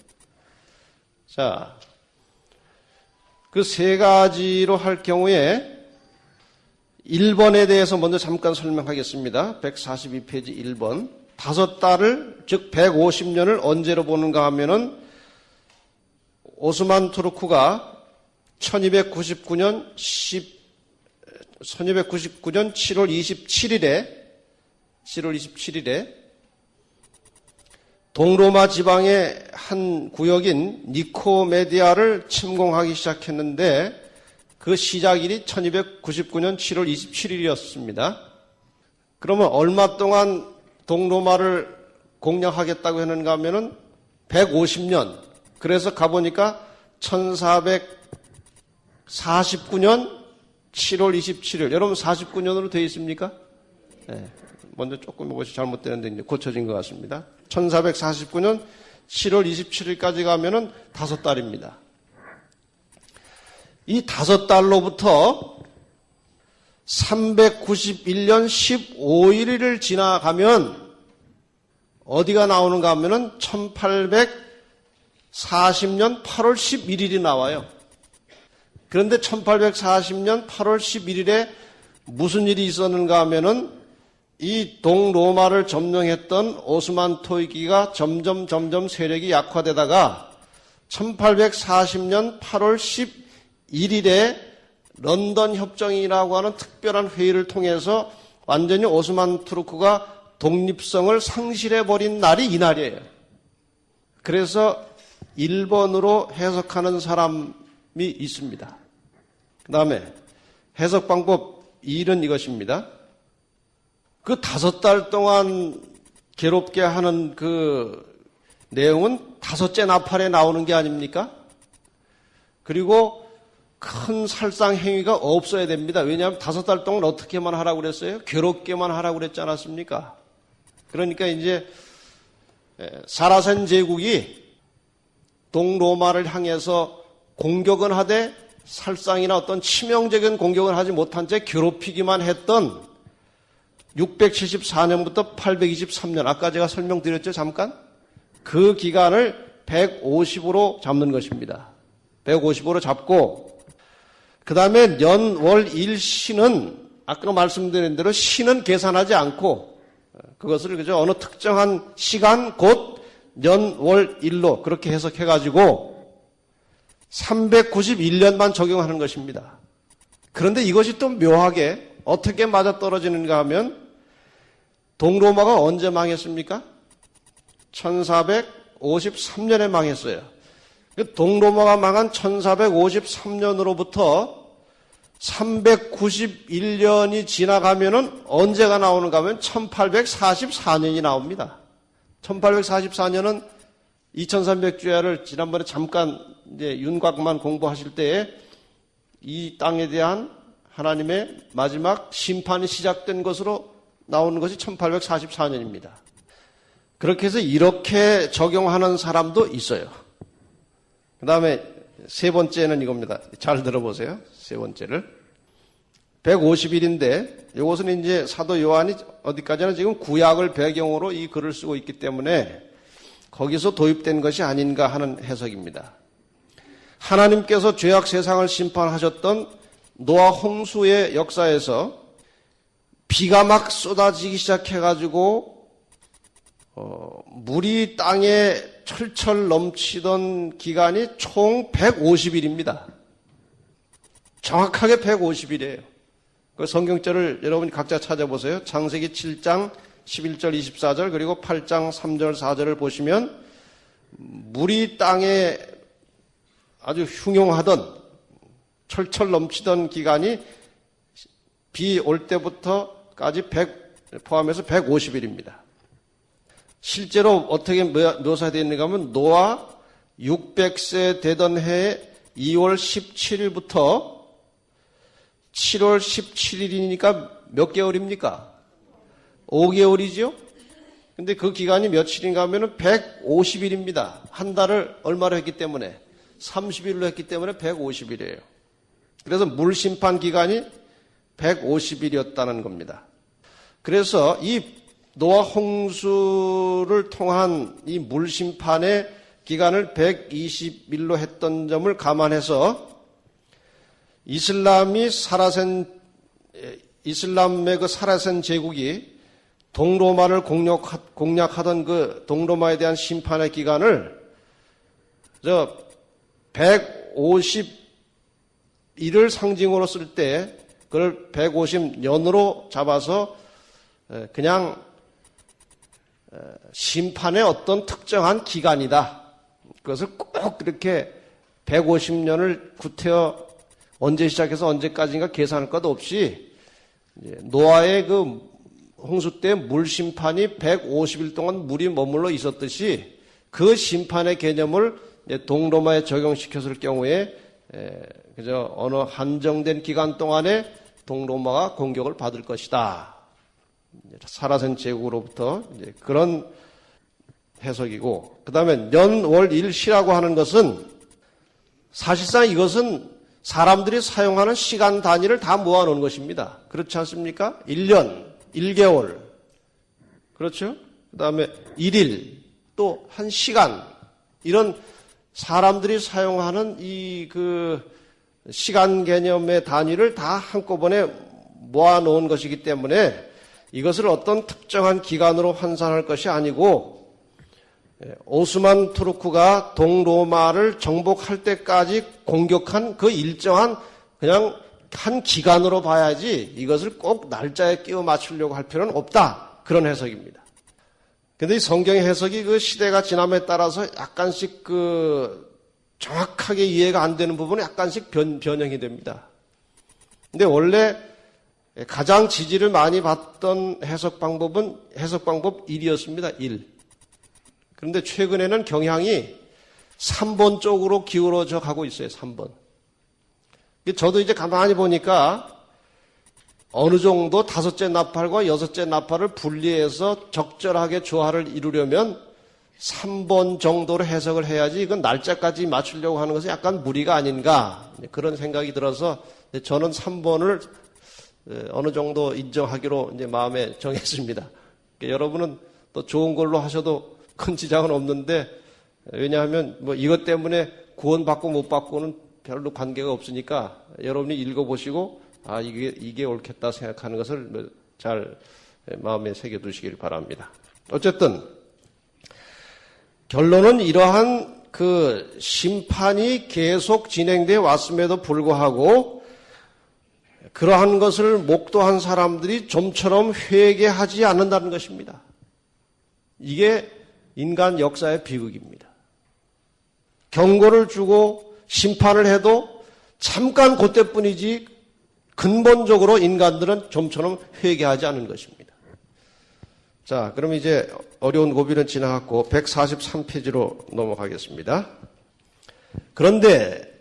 자, 그 세 가지로 할 경우에 1번에 대해서 먼저 잠깐 설명하겠습니다. 142페이지 1번. 5달을, 즉 150년을 언제로 보는가 하면은 오스만 투르크가 1299년 7월 27일에 동로마 지방의 한 구역인 니코메디아를 침공하기 시작했는데 그 시작일이 1299년 7월 27일이었습니다. 그러면 얼마 동안 동로마를 공략하겠다고 했는가 하면은 150년. 그래서 가보니까 1449년 7월 27일. 여러분 49년으로 되어 있습니까? 네. 먼저 조금 이것이 잘못되는데 이제 고쳐진 것 같습니다. 1449년 7월 27일까지 가면은 5달입니다. 이 5달로부터 391년 15일을 지나가면 어디가 나오는가 하면은 1840년 8월 11일이 나와요. 그런데 1840년 8월 11일에 무슨 일이 있었는가 하면은 이 동로마를 점령했던 오스만 토이기가 점점 세력이 약화되다가 1840년 8월 11일에 런던 협정이라고 하는 특별한 회의를 통해서 완전히 오스만 투르크가 독립성을 상실해버린 날이 이 날이에요. 그래서 1번으로 해석하는 사람이 있습니다. 그 다음에 해석 방법 2는 이것입니다. 그 5달 동안 괴롭게 하는 그 내용은 5째 나팔에 나오는 게 아닙니까? 그리고 큰 살상 행위가 없어야 됩니다. 왜냐하면 5달 동안 어떻게만 하라고 그랬어요? 괴롭게만 하라고 그랬지 않았습니까? 그러니까 이제 사라센 제국이 동로마를 향해서 공격은 하되 살상이나 어떤 치명적인 공격을 하지 못한 채 괴롭히기만 했던 674년부터 823년, 아까 제가 설명드렸죠, 잠깐? 그 기간을 150으로 잡는 것입니다. 150으로 잡고, 그 다음에 년, 월, 일, 시는, 아까 말씀드린 대로 시는 계산하지 않고, 그것을 그저 어느 특정한 시간, 곧, 년, 월, 일로 그렇게 해석해가지고, 391년만 적용하는 것입니다. 그런데 이것이 또 묘하게 어떻게 맞아떨어지는가 하면 동로마가 언제 망했습니까? 1453년에 망했어요. 동로마가 망한 1453년으로부터 391년이 지나가면은 언제가 나오는가 하면 1844년이 나옵니다. 1844년은 2300주야를 지난번에 잠깐 이제 윤곽만 공부하실 때에 이 땅에 대한 하나님의 마지막 심판이 시작된 것으로 나오는 것이 1844년입니다. 그렇게 해서 이렇게 적용하는 사람도 있어요. 그 다음에 세 번째는 이겁니다. 잘 들어보세요. 세 번째를. 150일인데 이것은 이제 사도 요한이 어디까지나 지금 구약을 배경으로 이 글을 쓰고 있기 때문에 거기서 도입된 것이 아닌가 하는 해석입니다. 하나님께서 죄악 세상을 심판하셨던 노아 홍수의 역사에서 비가 막 쏟아지기 시작해가지고 물이 땅에 철철 넘치던 기간이 총 150일입니다. 정확하게 150일이에요. 그 성경절을 여러분이 각자 찾아보세요. 창세기 7장 11절 24절 그리고 8장 3절 4절을 보시면 물이 땅에 아주 흉용하던 철철 넘치던 기간이 비 올 때부터까지 포함해서 150일입니다. 실제로 어떻게 묘사되어 있는가 하면 노아 600세 되던 해 2월 17일부터 7월 17일이니까 몇 개월입니까? 5개월이죠? 근데 그 기간이 며칠인가 하면 150일입니다. 한 달을 얼마로 했기 때문에? 30일로 했기 때문에 150일이에요. 그래서 물심판 기간이 150일이었다는 겁니다. 그래서 이 노아 홍수를 통한 이 물심판의 기간을 120일로 했던 점을 감안해서 이슬람이 사라센 이슬람의 그 사라센 제국이 동로마를 공략하던 그 동로마에 대한 심판의 기간을 150일을 상징으로 쓸 때 그걸 150년으로 잡아서 그냥 심판의 어떤 특정한 기간이다. 그것을 꼭 이렇게 150년을 구태여 언제 시작해서 언제까지인가 계산할 것 없이 노아의 그 홍수 때 물 심판이 150일 동안 물이 머물러 있었듯이 그 심판의 개념을 동로마에 적용시켰을 경우에 그저 어느 한정된 기간 동안에 동로마가 공격을 받을 것이다. 사라센 제국으로부터 이제 그런 해석이고, 그 다음에 년, 월, 일, 시라고 하는 것은 사실상 이것은 사람들이 사용하는 시간 단위를 다 모아놓은 것입니다. 그렇지 않습니까? 1년, 1개월, 그렇죠? 그 다음에 1일, 또 1시간, 이런 사람들이 사용하는 이 시간 개념의 단위를 다 한꺼번에 모아놓은 것이기 때문에 이것을 어떤 특정한 기간으로 환산할 것이 아니고 오스만 투르크가 동로마를 정복할 때까지 공격한 그 일정한 그냥 한 기간으로 봐야지 이것을 꼭 날짜에 끼워 맞추려고 할 필요는 없다. 그런 해석입니다. 근데 이 성경의 해석이 그 시대가 지남에 따라서 약간씩 정확하게 이해가 안 되는 부분은 약간씩 변형이 됩니다. 근데 원래 가장 지지를 많이 받던 해석 방법 1이었습니다. 1. 그런데 최근에는 경향이 3번 쪽으로 기울어져 가고 있어요. 3번. 저도 이제 가만히 보니까 어느 정도 다섯째 나팔과 여섯째 나팔을 분리해서 적절하게 조화를 이루려면 3번 정도로 해석을 해야지 이건 날짜까지 맞추려고 하는 것은 약간 무리가 아닌가 그런 생각이 들어서 저는 3번을 어느 정도 인정하기로 이제 마음에 정했습니다. 여러분은 또 좋은 걸로 하셔도 큰 지장은 없는데 왜냐하면 뭐 이것 때문에 구원받고 못 받고는 별로 관계가 없으니까 여러분이 읽어보시고 이게 옳겠다 생각하는 것을 잘 마음에 새겨두시길 바랍니다. 어쨌든 결론은 이러한 그 심판이 계속 진행되어 왔음에도 불구하고 그러한 것을 목도한 사람들이 좀처럼 회개하지 않는다는 것입니다. 이게 인간 역사의 비극입니다. 경고를 주고 심판을 해도 잠깐 그때뿐이지 근본적으로 인간들은 좀처럼 회개하지 않는 것입니다. 자, 그럼 이제 어려운 고비는 지나갔고 143페이지로 넘어가겠습니다. 그런데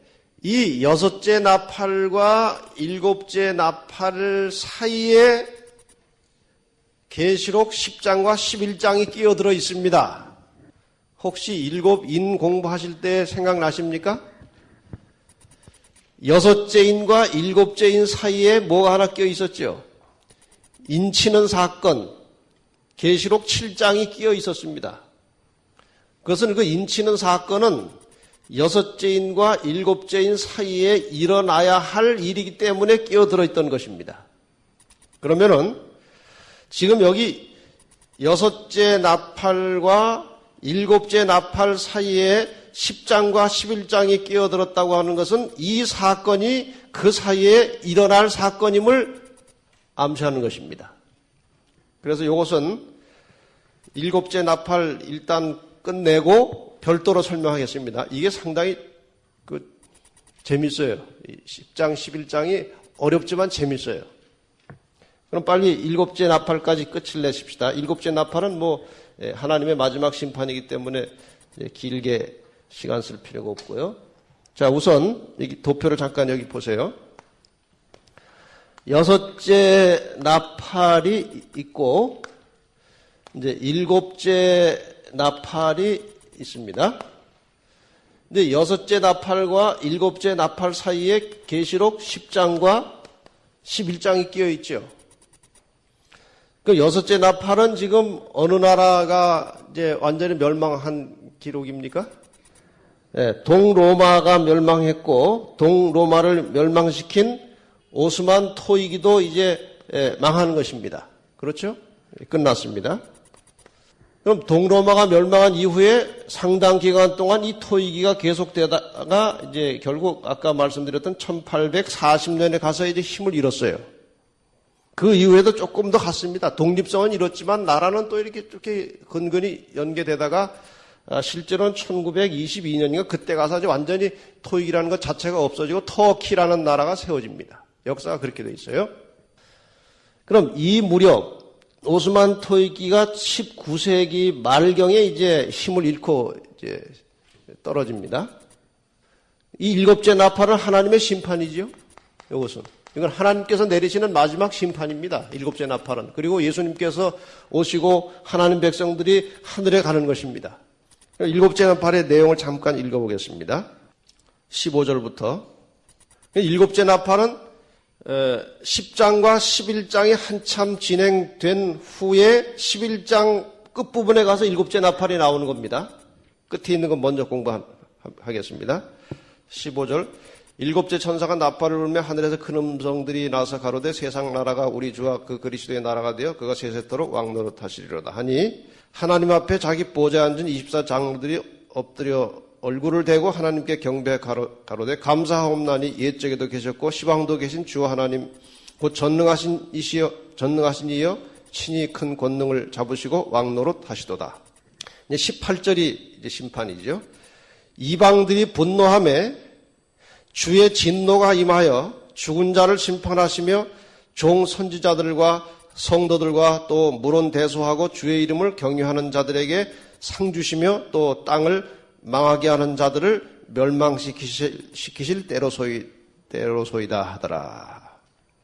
이 여섯째 나팔과 일곱째 나팔 사이에 계시록 10장과 11장이 끼어들어 있습니다. 혹시 일곱인 공부하실 때 생각나십니까? 여섯째 인과 일곱째 인 사이에 뭐가 하나 끼어 있었죠? 인치는 사건, 계시록 7장이 끼어 있었습니다. 그것은 그 인치는 사건은 여섯째 인과 일곱째 인 사이에 일어나야 할 일이기 때문에 끼어들어 있던 것입니다. 그러면은 지금 여기 여섯째 나팔과 일곱째 나팔 사이에 10장과 11장이 끼어들었다고 하는 것은 이 사건이 그 사이에 일어날 사건임을 암시하는 것입니다. 그래서 이것은 일곱째 나팔 일단 끝내고 별도로 설명하겠습니다. 이게 상당히 재밌어요. 10장, 11장이 어렵지만 재밌어요. 그럼 빨리 일곱째 나팔까지 끝을 내십시다. 일곱째 나팔은 하나님의 마지막 심판이기 때문에 길게 시간 쓸 필요가 없고요. 자, 우선 여기 도표를 잠깐 여기 보세요. 여섯째 나팔이 있고 이제 일곱째 나팔이 있습니다. 근데 여섯째 나팔과 일곱째 나팔 사이에 계시록 10장과 11장이 끼어 있죠. 그 여섯째 나팔은 지금 어느 나라가 이제 완전히 멸망한 기록입니까? 네, 동로마가 멸망했고 동로마를 멸망시킨 오스만 토이기도 이제 망하는 것입니다. 그렇죠? 끝났습니다. 그럼 동로마가 멸망한 이후에 상당 기간 동안 이 토이기가 계속되다가 이제 결국 아까 말씀드렸던 1840년에 가서 이제 힘을 잃었어요. 그 이후에도 조금 더 갔습니다. 독립성은 잃었지만 나라는 또 이렇게 근근히 연계되다가 실제로는 1922년인가 그때 가서 이제 완전히 토이기라는 것 자체가 없어지고 터키라는 나라가 세워집니다. 역사가 그렇게 돼 있어요. 그럼 이 무렵 오스만 토이기가 19세기 말경에 이제 힘을 잃고 이제 떨어집니다. 이 일곱째 나팔은 하나님의 심판이죠. 이것은. 이건 하나님께서 내리시는 마지막 심판입니다. 일곱째 나팔은. 그리고 예수님께서 오시고 하나님 백성들이 하늘에 가는 것입니다. 일곱째 나팔의 내용을 잠깐 읽어보겠습니다. 15절부터. 일곱째 나팔은 10장과 11장이 한참 진행된 후에 11장 끝부분에 가서 일곱째 나팔이 나오는 겁니다. 끝에 있는 건 먼저 공부하겠습니다. 15절. 일곱째 천사가 나팔을 울며 하늘에서 큰 음성들이 나서 가로되 세상 나라가 우리 주와 그 그리스도의 나라가 되어 그가 세세토록 왕노릇하시리로다 하니 하나님 앞에 자기 보좌에 앉은 24장로들이 엎드려 얼굴을 대고 하나님께 경배 가로되 감사하옵나니 옛적에도 계셨고 시방도 계신 주 하나님 곧 전능하신 이여 친히 큰 권능을 잡으시고 왕노릇 하시도다. 이제 18절이 이제 심판이죠. 이방들이 분노하며 주의 진노가 임하여 죽은 자를 심판하시며 종 선지자들과 성도들과 또 물론 대소하고 주의 이름을 경유하는 자들에게 상 주시며 또 땅을 망하게 하는 자들을 멸망시키실 때로소이다 하더라.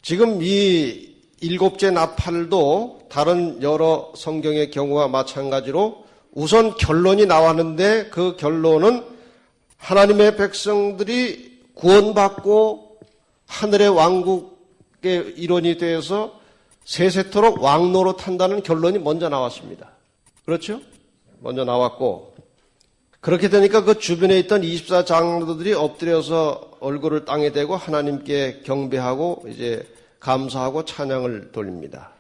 지금 이 일곱째 나팔도 다른 여러 성경의 경우와 마찬가지로 우선 결론이 나왔는데 그 결론은 하나님의 백성들이 구원받고 하늘의 왕국의 일원이 되어서 세세토록 왕노릇한다는 결론이 먼저 나왔습니다. 그렇죠? 먼저 나왔고 그렇게 되니까 그 주변에 있던 24장로들이 엎드려서 얼굴을 땅에 대고 하나님께 경배하고 이제 감사하고 찬양을 돌립니다.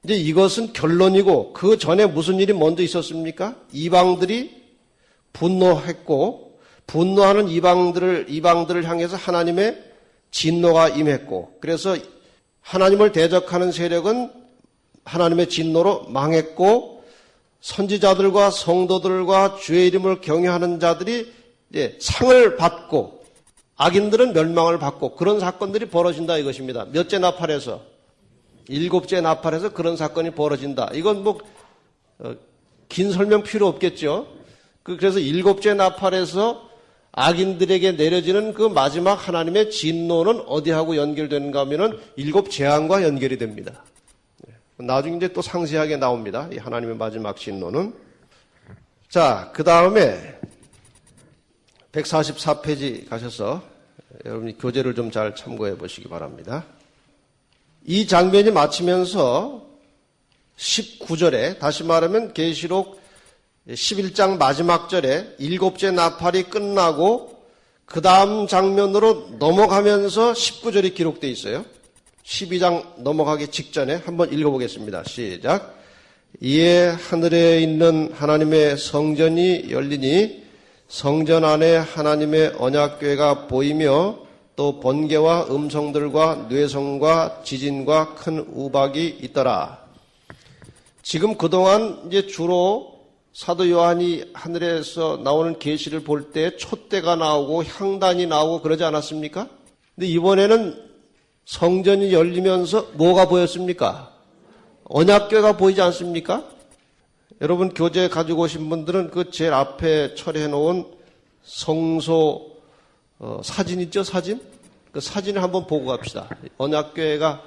이제 이것은 결론이고 그 전에 무슨 일이 먼저 있었습니까? 이방들이 분노했고 분노하는 이방들을 향해서 하나님의 진노가 임했고 그래서 하나님을 대적하는 세력은 하나님의 진노로 망했고 선지자들과 성도들과 주의 이름을 경외하는 자들이 이제 상을 받고 악인들은 멸망을 받고 그런 사건들이 벌어진다 이것입니다. 몇째 나팔에서? 일곱째 나팔에서 그런 사건이 벌어진다. 이건 긴 설명 필요 없겠죠. 그래서 일곱째 나팔에서 악인들에게 내려지는 그 마지막 하나님의 진노는 어디하고 연결되는가 하면은 일곱 재앙과 연결이 됩니다. 나중에 이제 또 상세하게 나옵니다. 이 하나님의 마지막 진노는. 자, 그 다음에 144페이지 가셔서 여러분이 교재를 좀 잘 참고해 보시기 바랍니다. 이 장면이 마치면서 19절에 다시 말하면 계시록 11장 마지막 절에 일곱째 나팔이 끝나고 그 다음 장면으로 넘어가면서 19절이 기록되어 있어요. 12장 넘어가기 직전에 한번 읽어보겠습니다. 시작. 이에 하늘에 있는 하나님의 성전이 열리니 성전 안에 하나님의 언약궤가 보이며 또 번개와 음성들과 뇌성과 지진과 큰 우박이 있더라. 지금 그동안 이제 주로 사도 요한이 하늘에서 나오는 계시를 볼 때 촛대가 나오고 향단이 나오고 그러지 않았습니까? 근데 이번에는 성전이 열리면서 뭐가 보였습니까? 언약궤가 보이지 않습니까? 여러분 교재 가지고 오신 분들은 그 제일 앞에 처리해 놓은 성소 사진 있죠? 사진? 그 사진을 한번 보고 갑시다. 언약궤가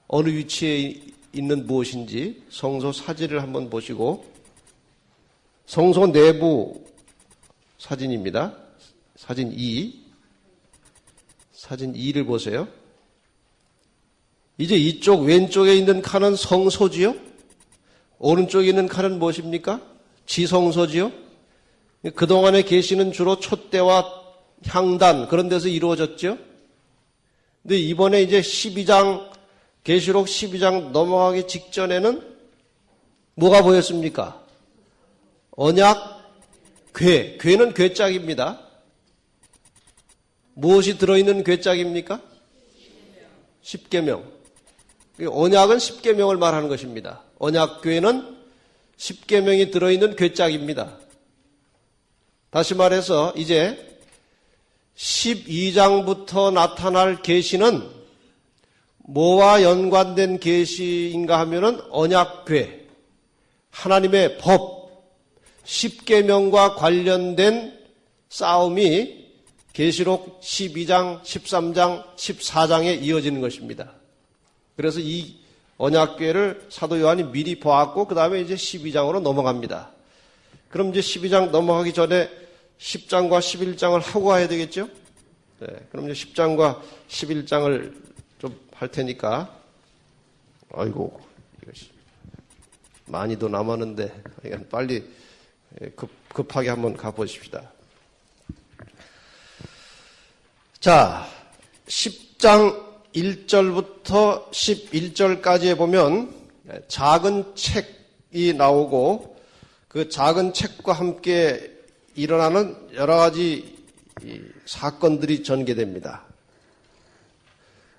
어느 위치에 있는 무엇인지 성소 사진을 한번 보시고 성소 내부 사진입니다. 사진 2. 사진 2를 보세요. 이제 이쪽 왼쪽에 있는 칸은 성소지요? 오른쪽에 있는 칸은 무엇입니까? 지성소지요? 그동안의 계시는 주로 촛대와 향단 그런 데서 이루어졌죠? 근데 이번에 이제 12장 계시록 12장 넘어가기 직전에는 뭐가 보였습니까? 언약궤. 궤는 궤짝입니다. 무엇이 들어있는 궤짝입니까? 십계명. 언약은 십계명을 말하는 것입니다. 언약궤는 십계명이 들어있는 궤짝입니다. 다시 말해서 이제 12장부터 나타날 계시는 뭐와 연관된 계시인가 하면은 언약궤, 하나님의 법, 십계명과 관련된 싸움이 계시록 12장, 13장, 14장에 이어지는 것입니다. 그래서 이 언약궤를 사도 요한이 미리 보았고 그 다음에 이제 12장으로 넘어갑니다. 그럼 이제 12장 넘어가기 전에 10장과 11장을 하고 가야 되겠죠? 네, 그럼 이제 10장과 11장을 좀 할 테니까, 아이고, 이것이 많이도 남았는데, 빨리 급하게 한번 가보십시다. 자, 10장 1절부터 11절까지에 보면 작은 책이 나오고 그 작은 책과 함께 일어나는 여러 가지 사건들이 전개됩니다.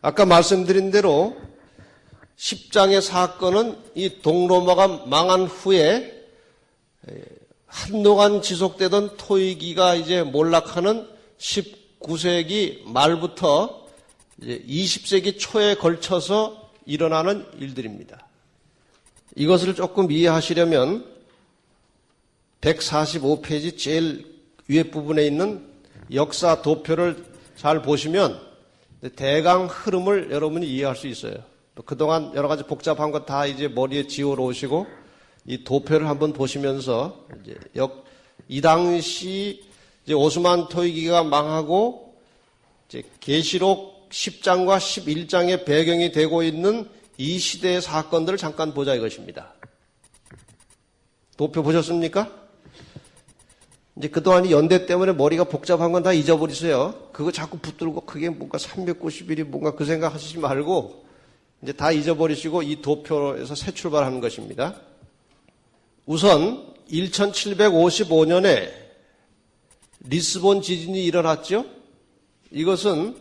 아까 말씀드린 대로 10장의 사건은 이 동로마가 망한 후에 한동안 지속되던 토이기가 이제 몰락하는 19세기 말부터 이제 20세기 초에 걸쳐서 일어나는 일들입니다. 이것을 조금 이해하시려면 145페이지 제일 위에 부분에 있는 역사 도표를 잘 보시면 대강 흐름을 여러분이 이해할 수 있어요. 그동안 여러 가지 복잡한 거 다 이제 머리에 지워놓으시고 이 도표를 한번 보시면서 이제 이 당시 이제 오스만 토이기가 망하고 이제 계시록 10장과 11장의 배경이 되고 있는 이 시대의 사건들을 잠깐 보자 이것입니다. 도표 보셨습니까? 이제 그동안 연대 때문에 머리가 복잡한 건 다 잊어버리세요. 그거 자꾸 붙들고 그게 뭔가 390일이 뭔가 그 생각 하시지 말고 이제 다 잊어버리시고 이 도표에서 새 출발하는 것입니다. 우선 1755년에 리스본 지진이 일어났죠. 이것은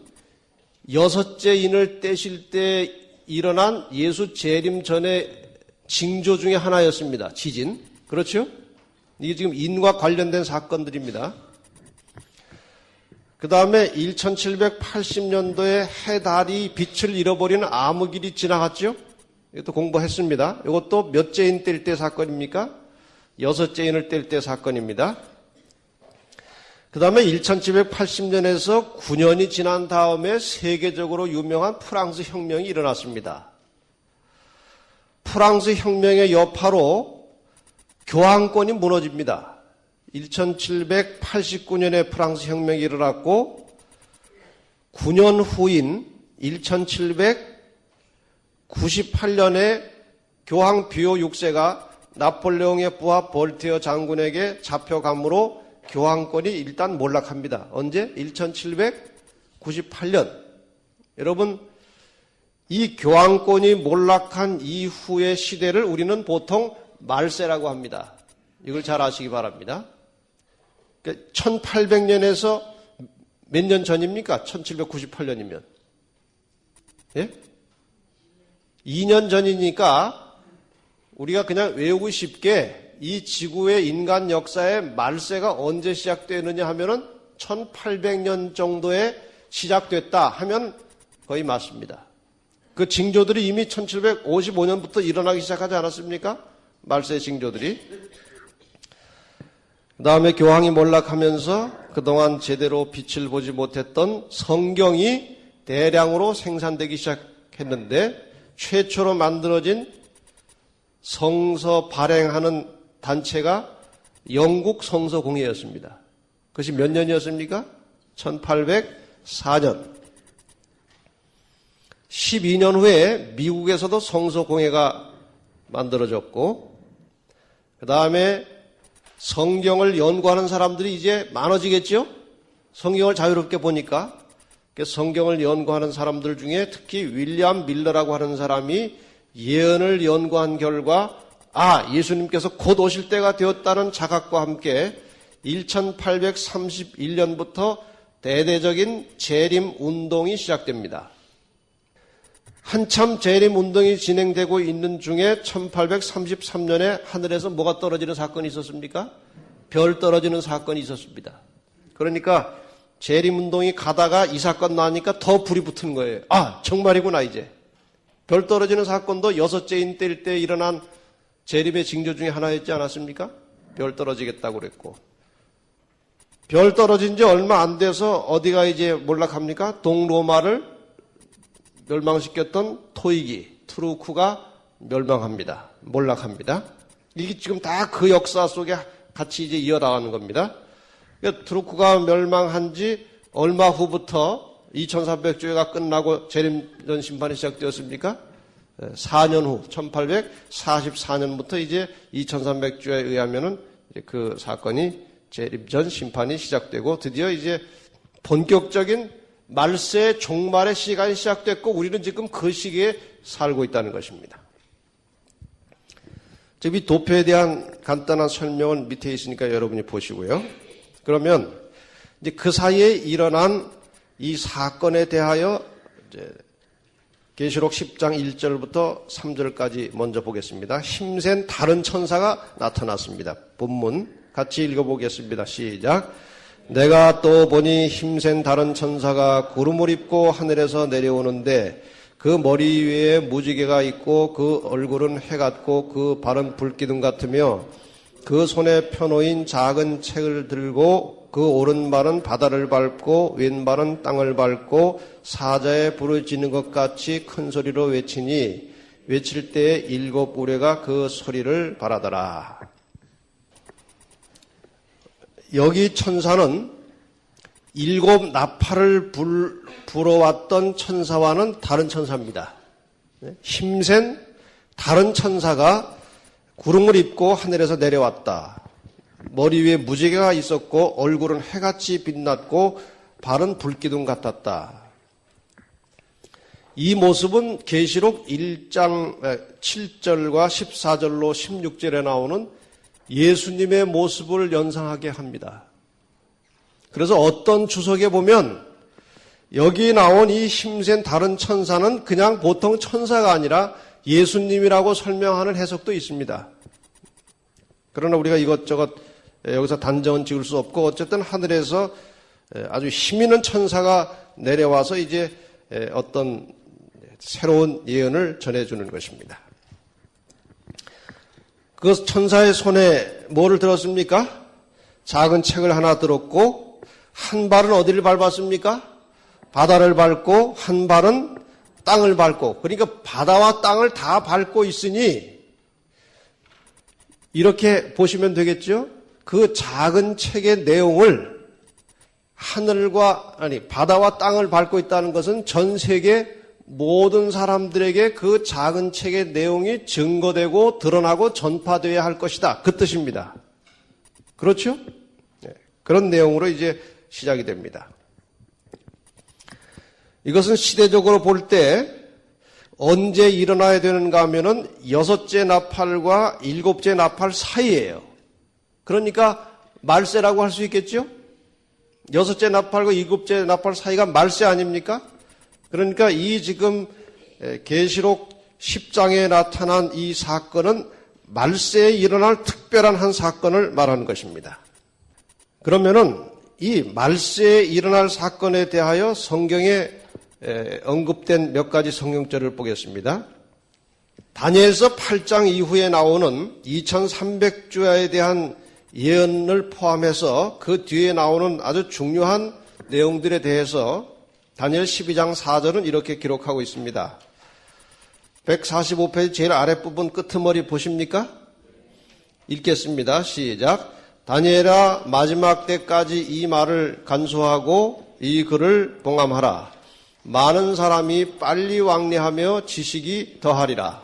여섯째 인을 떼실 때 일어난 예수 재림 전의 징조 중에 하나였습니다. 지진. 그렇죠? 이게 지금 인과 관련된 사건들입니다. 그 다음에 1780년도에 해달이 빛을 잃어버리는 암흑일이 지나갔죠? 이것도 공부했습니다. 이것도 몇째 인 뗄 때 사건입니까? 여섯째 인을 뗄 때 사건입니다. 그 다음에 1780년에서 9년이 지난 다음에 세계적으로 유명한 프랑스 혁명이 일어났습니다. 프랑스 혁명의 여파로 교황권이 무너집니다. 1789년에 프랑스 혁명이 일어났고 9년 후인 1798년에 교황 비오 6세가 나폴레옹의 부하 볼테어 장군에게 잡혀감으로 교황권이 일단 몰락합니다. 언제? 1798년. 여러분, 이 교황권이 몰락한 이후의 시대를 우리는 보통 말세라고 합니다. 이걸 잘 아시기 바랍니다. 1800년에서 몇 년 전입니까? 1798년이면. 예? 2년 전이니까 우리가 그냥 외우고 쉽게 이 지구의 인간 역사의 말세가 언제 시작되느냐 하면은 1800년 정도에 시작됐다 하면 거의 맞습니다. 그 징조들이 이미 1755년부터 일어나기 시작하지 않았습니까? 말세 징조들이. 그 다음에 교황이 몰락하면서 그동안 제대로 빛을 보지 못했던 성경이 대량으로 생산되기 시작했는데 최초로 만들어진 성서 발행하는 단체가 영국 성서공회였습니다. 그것이 몇 년이었습니까? 1804년. 12년 후에 미국에서도 성서공회가 만들어졌고 그 다음에 성경을 연구하는 사람들이 이제 많아지겠죠? 성경을 자유롭게 보니까. 성경을 연구하는 사람들 중에 특히 윌리엄 밀러라고 하는 사람이 예언을 연구한 결과 예수님께서 곧 오실 때가 되었다는 자각과 함께 1831년부터 대대적인 재림 운동이 시작됩니다. 한참 재림 운동이 진행되고 있는 중에 1833년에 하늘에서 뭐가 떨어지는 사건이 있었습니까? 별 떨어지는 사건이 있었습니다. 그러니까 재림 운동이 가다가 이 사건 나니까 더 불이 붙은 거예요. 정말이구나 이제. 별 떨어지는 사건도 6째인 때일 때 일어난 재림의 징조 중에 하나였지 않았습니까? 별 떨어지겠다고 그랬고. 별 떨어진 지 얼마 안 돼서 어디가 이제 몰락합니까? 동로마를 멸망시켰던 토이기, 트루크가 몰락합니다. 이게 지금 다 그 역사 속에 같이 이제 이어나가는 겁니다. 그러니까 트루크가 멸망한 지 얼마 후부터 2300주회가 끝나고 재림전 심판이 시작되었습니까? 4년 후 1844년부터 이제 2300주에 의하면은 그 사건이 재림전 심판이 시작되고 드디어 이제 본격적인 말세의 종말의 시간이 시작됐고 우리는 지금 그 시기에 살고 있다는 것입니다. 이 도표에 대한 간단한 설명은 밑에 있으니까 여러분이 보시고요. 그러면 이제 그 사이에 일어난 이 사건에 대하여 이제 계시록 10장 1절부터 3절까지 먼저 보겠습니다. 힘센 다른 천사가 나타났습니다. 본문 같이 읽어보겠습니다. 시작. 내가 또 보니 힘센 다른 천사가 구름을 입고 하늘에서 내려오는데 그 머리 위에 무지개가 있고 그 얼굴은 해 같고 그 발은 불기둥 같으며 그 손에 펴놓인 작은 책을 들고 그 오른발은 바다를 밟고 왼발은 땅을 밟고 사자의 불을 지는 것 같이 큰 소리로 외치니 외칠 때에 7 우레가 그 소리를 바라더라. 여기 천사는 7 나팔을 불어왔던 천사와는 다른 천사입니다. 힘센 다른 천사가 구름을 입고 하늘에서 내려왔다. 머리 위에 무지개가 있었고 얼굴은 해같이 빛났고 발은 불기둥 같았다. 이 모습은 계시록 1장 7절과 14절로 16절에 나오는 예수님의 모습을 연상하게 합니다. 그래서 어떤 주석에 보면 여기 나온 이 힘센 다른 천사는 그냥 보통 천사가 아니라 예수님이라고 설명하는 해석도 있습니다. 그러나 우리가 이것저것 여기서 단정은 지을 수 없고 어쨌든 하늘에서 아주 힘 있는 천사가 내려와서 이제 어떤 새로운 예언을 전해주는 것입니다. 그 천사의 손에 뭐를 들었습니까? 작은 책을 하나 들었고 한 발은 어디를 밟았습니까? 바다를 밟고 한 발은 땅을 밟고, 그러니까 바다와 땅을 다 밟고 있으니 이렇게 보시면 되겠죠? 그 작은 책의 내용을 바다와 땅을 밟고 있다는 것은 전 세계 모든 사람들에게 그 작은 책의 내용이 증거되고 드러나고 전파되어야 할 것이다. 그 뜻입니다. 그렇죠? 네. 그런 내용으로 이제 시작이 됩니다. 이것은 시대적으로 볼 때 언제 일어나야 되는가 하면은 6째 나팔과 7째 나팔 사이예요. 그러니까 말세라고 할 수 있겠죠? 6째 나팔과 7째 나팔 사이가 말세 아닙니까? 그러니까 이 지금 계시록 10장에 나타난 이 사건은 말세에 일어날 특별한 한 사건을 말하는 것입니다. 그러면은 이 말세에 일어날 사건에 대하여 성경에 언급된 몇 가지 성경절을 보겠습니다. 다니엘서 8장 이후에 나오는 2300주야에 대한 예언을 포함해서 그 뒤에 나오는 아주 중요한 내용들에 대해서 다니엘 12장 4절은 이렇게 기록하고 있습니다. 145페이지 제일 아랫부분 끄트머리 보십니까? 읽겠습니다. 시작. 다니엘아, 마지막 때까지 이 말을 간수하고 이 글을 봉함하라. 많은 사람이 빨리 왕래하며 지식이 더하리라.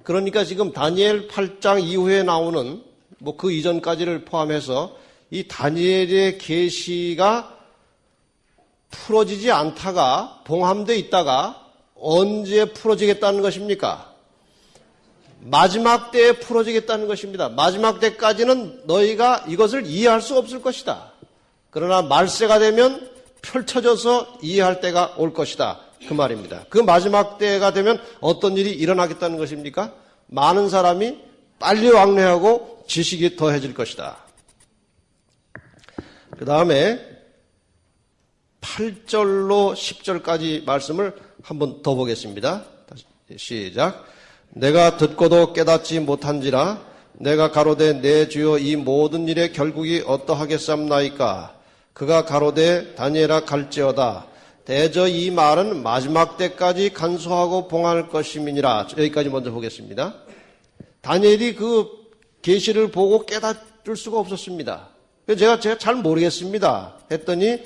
그러니까 지금 다니엘 8장 이후에 나오는 그 이전까지를 포함해서 이 다니엘의 계시가 풀어지지 않다가 봉함되어 있다가 언제 풀어지겠다는 것입니까? 마지막 때에 풀어지겠다는 것입니다. 마지막 때까지는 너희가 이것을 이해할 수 없을 것이다. 그러나 말세가 되면 펼쳐져서 이해할 때가 올 것이다. 그 말입니다. 그 마지막 때가 되면 어떤 일이 일어나겠다는 것입니까? 많은 사람이 빨리 왕래하고 지식이 더해질 것이다. 그 다음에 8절로 10절까지 말씀을 한번 더 보겠습니다. 다시 시작. 내가 듣고도 깨닫지 못한지라 내가 가로되 내 주여 이 모든 일의 결국이 어떠하겠삼나이까. 그가 가로되 다니엘아 갈지어다. 대저 이 말은 마지막 때까지 간소하고 봉할 것임이니라. 여기까지 먼저 보겠습니다. 다니엘이 그 계시를 보고 깨닫을 수가 없었습니다. 제가 잘 모르겠습니다 했더니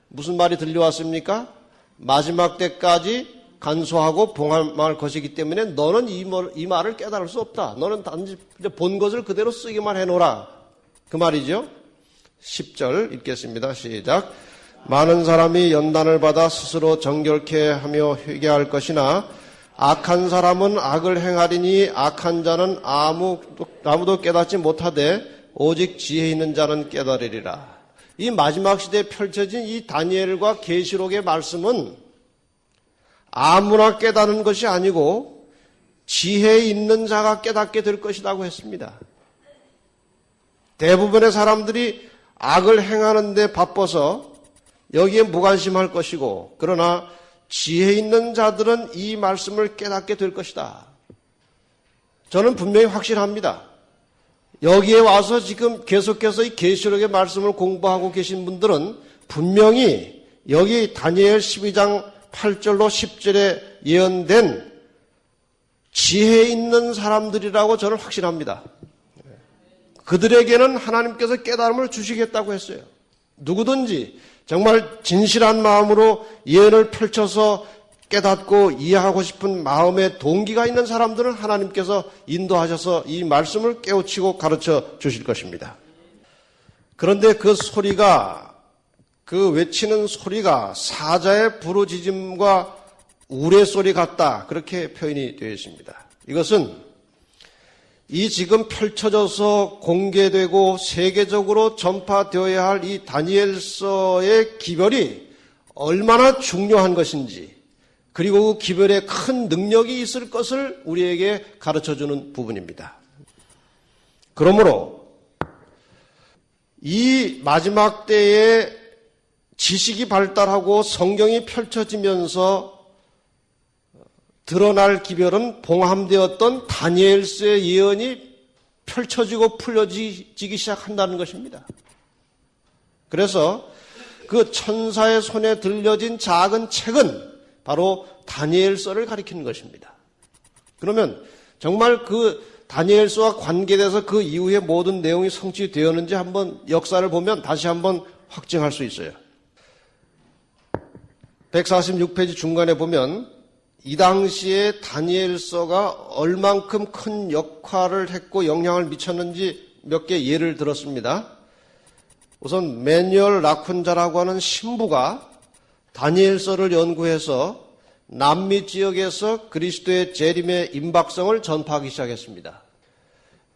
무슨 말이 들려왔습니까? 마지막 때까지 간소하고 봉할 것이기 때문에 너는 이 말을 깨달을 수 없다. 너는 단지 본 것을 그대로 쓰기만 해놓으라. 그 말이죠. 10절 읽겠습니다. 시작. 많은 사람이 연단을 받아 스스로 정결케 하며 회개할 것이나 악한 사람은 악을 행하리니 악한 자는 아무도 깨닫지 못하되 오직 지혜 있는 자는 깨달으리라. 이 마지막 시대에 펼쳐진 이 다니엘과 계시록의 말씀은 아무나 깨닫는 것이 아니고 지혜 있는 자가 깨닫게 될 것이라고 했습니다. 대부분의 사람들이 악을 행하는 데 바빠서 여기에 무관심할 것이고 그러나 지혜 있는 자들은 이 말씀을 깨닫게 될 것이다. 저는 분명히 확신합니다. 여기에 와서 지금 계속해서 이 계시록의 말씀을 공부하고 계신 분들은 분명히 여기 다니엘 12장 8절로 10절에 예언된 지혜 있는 사람들이라고 저는 확신합니다. 그들에게는 하나님께서 깨달음을 주시겠다고 했어요. 누구든지 정말 진실한 마음으로 예언을 펼쳐서 깨닫고 이해하고 싶은 마음의 동기가 있는 사람들은 하나님께서 인도하셔서 이 말씀을 깨우치고 가르쳐 주실 것입니다. 그런데 그 소리가, 그 외치는 소리가 사자의 부르짖음과 우레소리 같다. 그렇게 표현이 되어 있습니다. 이것은 이 지금 펼쳐져서 공개되고 세계적으로 전파되어야 할 이 다니엘서의 기별이 얼마나 중요한 것인지 그리고 그 기별에 큰 능력이 있을 것을 우리에게 가르쳐주는 부분입니다. 그러므로 이 마지막 때에 지식이 발달하고 성경이 펼쳐지면서 드러날 기별은 봉함되었던 다니엘서의 예언이 펼쳐지고 풀려지기 시작한다는 것입니다. 그래서 그 천사의 손에 들려진 작은 책은 바로 다니엘서를 가리키는 것입니다. 그러면 정말 그 다니엘서와 관계돼서 그 이후에 모든 내용이 성취되었는지 한번 역사를 보면 다시 한번 확증할 수 있어요. 146페이지 중간에 보면 이 당시에 다니엘서가 얼만큼 큰 역할을 했고 영향을 미쳤는지 몇 개 예를 들었습니다. 우선 매뉴얼 라쿤자라고 하는 신부가 다니엘서를 연구해서 남미 지역에서 그리스도의 재림의 임박성을 전파하기 시작했습니다.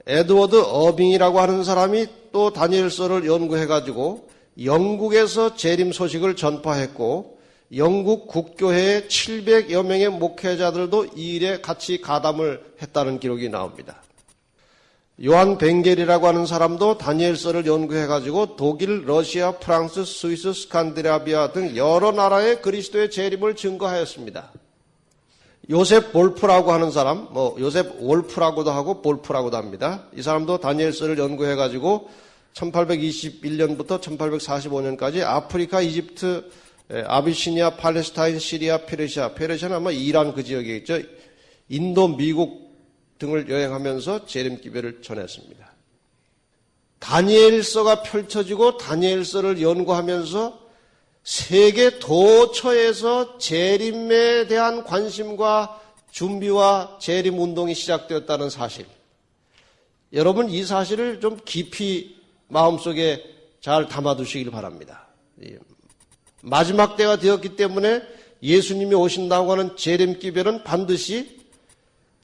에드워드 어빙이라고 하는 사람이 또 다니엘서를 연구해가지고 영국에서 재림 소식을 전파했고 영국 국교회의 700여 명의 목회자들도 이 일에 같이 가담을 했다는 기록이 나옵니다. 요한 벵겔이라고 하는 사람도 다니엘서를 연구해가지고 독일, 러시아, 프랑스, 스위스, 스칸디나비아 등 여러 나라의 그리스도의 재림을 증거하였습니다. 요셉 볼프라고 하는 사람, 요셉 월프라고도 하고 볼프라고도 합니다. 이 사람도 다니엘서를 연구해가지고 1821년부터 1845년까지 아프리카, 이집트, 아비시니아, 팔레스타인, 시리아, 페르시아는 아마 이란 그 지역에 있죠. 인도, 미국 등을 여행하면서 재림 기별을 전했습니다. 다니엘서가 펼쳐지고 다니엘서를 연구하면서 세계 도처에서 재림에 대한 관심과 준비와 재림 운동이 시작되었다는 사실. 여러분 이 사실을 좀 깊이 마음속에 잘 담아두시길 바랍니다. 마지막 때가 되었기 때문에 예수님이 오신다고 하는 재림기별은 반드시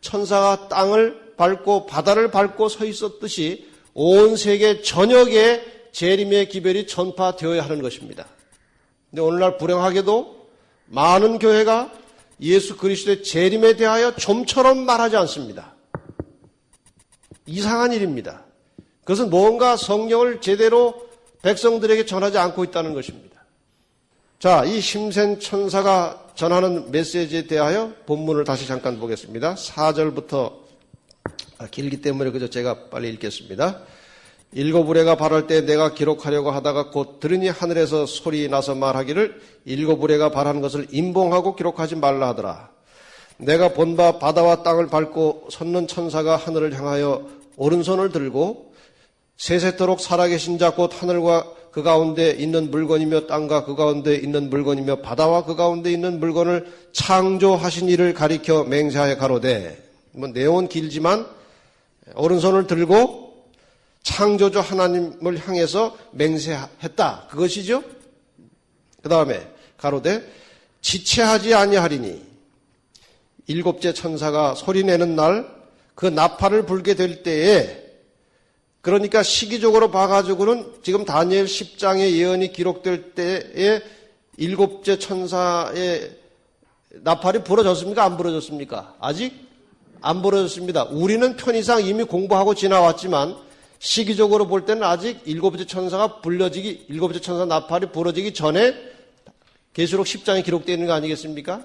천사가 땅을 밟고 바다를 밟고 서 있었듯이 온 세계 전역에 재림의 기별이 전파되어야 하는 것입니다. 근데 오늘날 불행하게도 많은 교회가 예수 그리스도의 재림에 대하여 좀처럼 말하지 않습니다. 이상한 일입니다. 그것은 뭔가 성경을 제대로 백성들에게 전하지 않고 있다는 것입니다. 자, 이 힘센 천사가 전하는 메시지에 대하여 본문을 다시 잠깐 보겠습니다. 4절부터 길기 때문에 그저 제가 빨리 읽겠습니다. 일곱 우레가 발할 때 내가 기록하려고 하다가 곧 들으니 하늘에서 소리 나서 말하기를 일곱 우레가 발하는 것을 임봉하고 기록하지 말라 하더라. 내가 본 바 바다와 땅을 밟고 섰는 천사가 하늘을 향하여 오른손을 들고 세세토록 살아계신 자 곧 하늘과 그 가운데 있는 물건이며 땅과 그 가운데 있는 물건이며 바다와 그 가운데 있는 물건을 창조하신 이를 가리켜 맹세하여 가로되, 뭐 내용은 길지만 오른손을 들고 창조주 하나님을 향해서 맹세했다. 그것이죠. 그 다음에 가로되 지체하지 아니하리니 일곱째 천사가 소리내는 날 그 나팔을 불게 될 때에, 그러니까 시기적으로 봐가지고는 지금 다니엘 10장의 예언이 기록될 때에 일곱째 천사의 나팔이 부러졌습니까? 안 부러졌습니까? 아직 안 부러졌습니다. 우리는 편의상 이미 공부하고 지나왔지만 시기적으로 볼 때는 아직 일곱째 천사가 일곱째 천사 나팔이 부러지기 전에 계시록 10장에 기록되어 있는 거 아니겠습니까?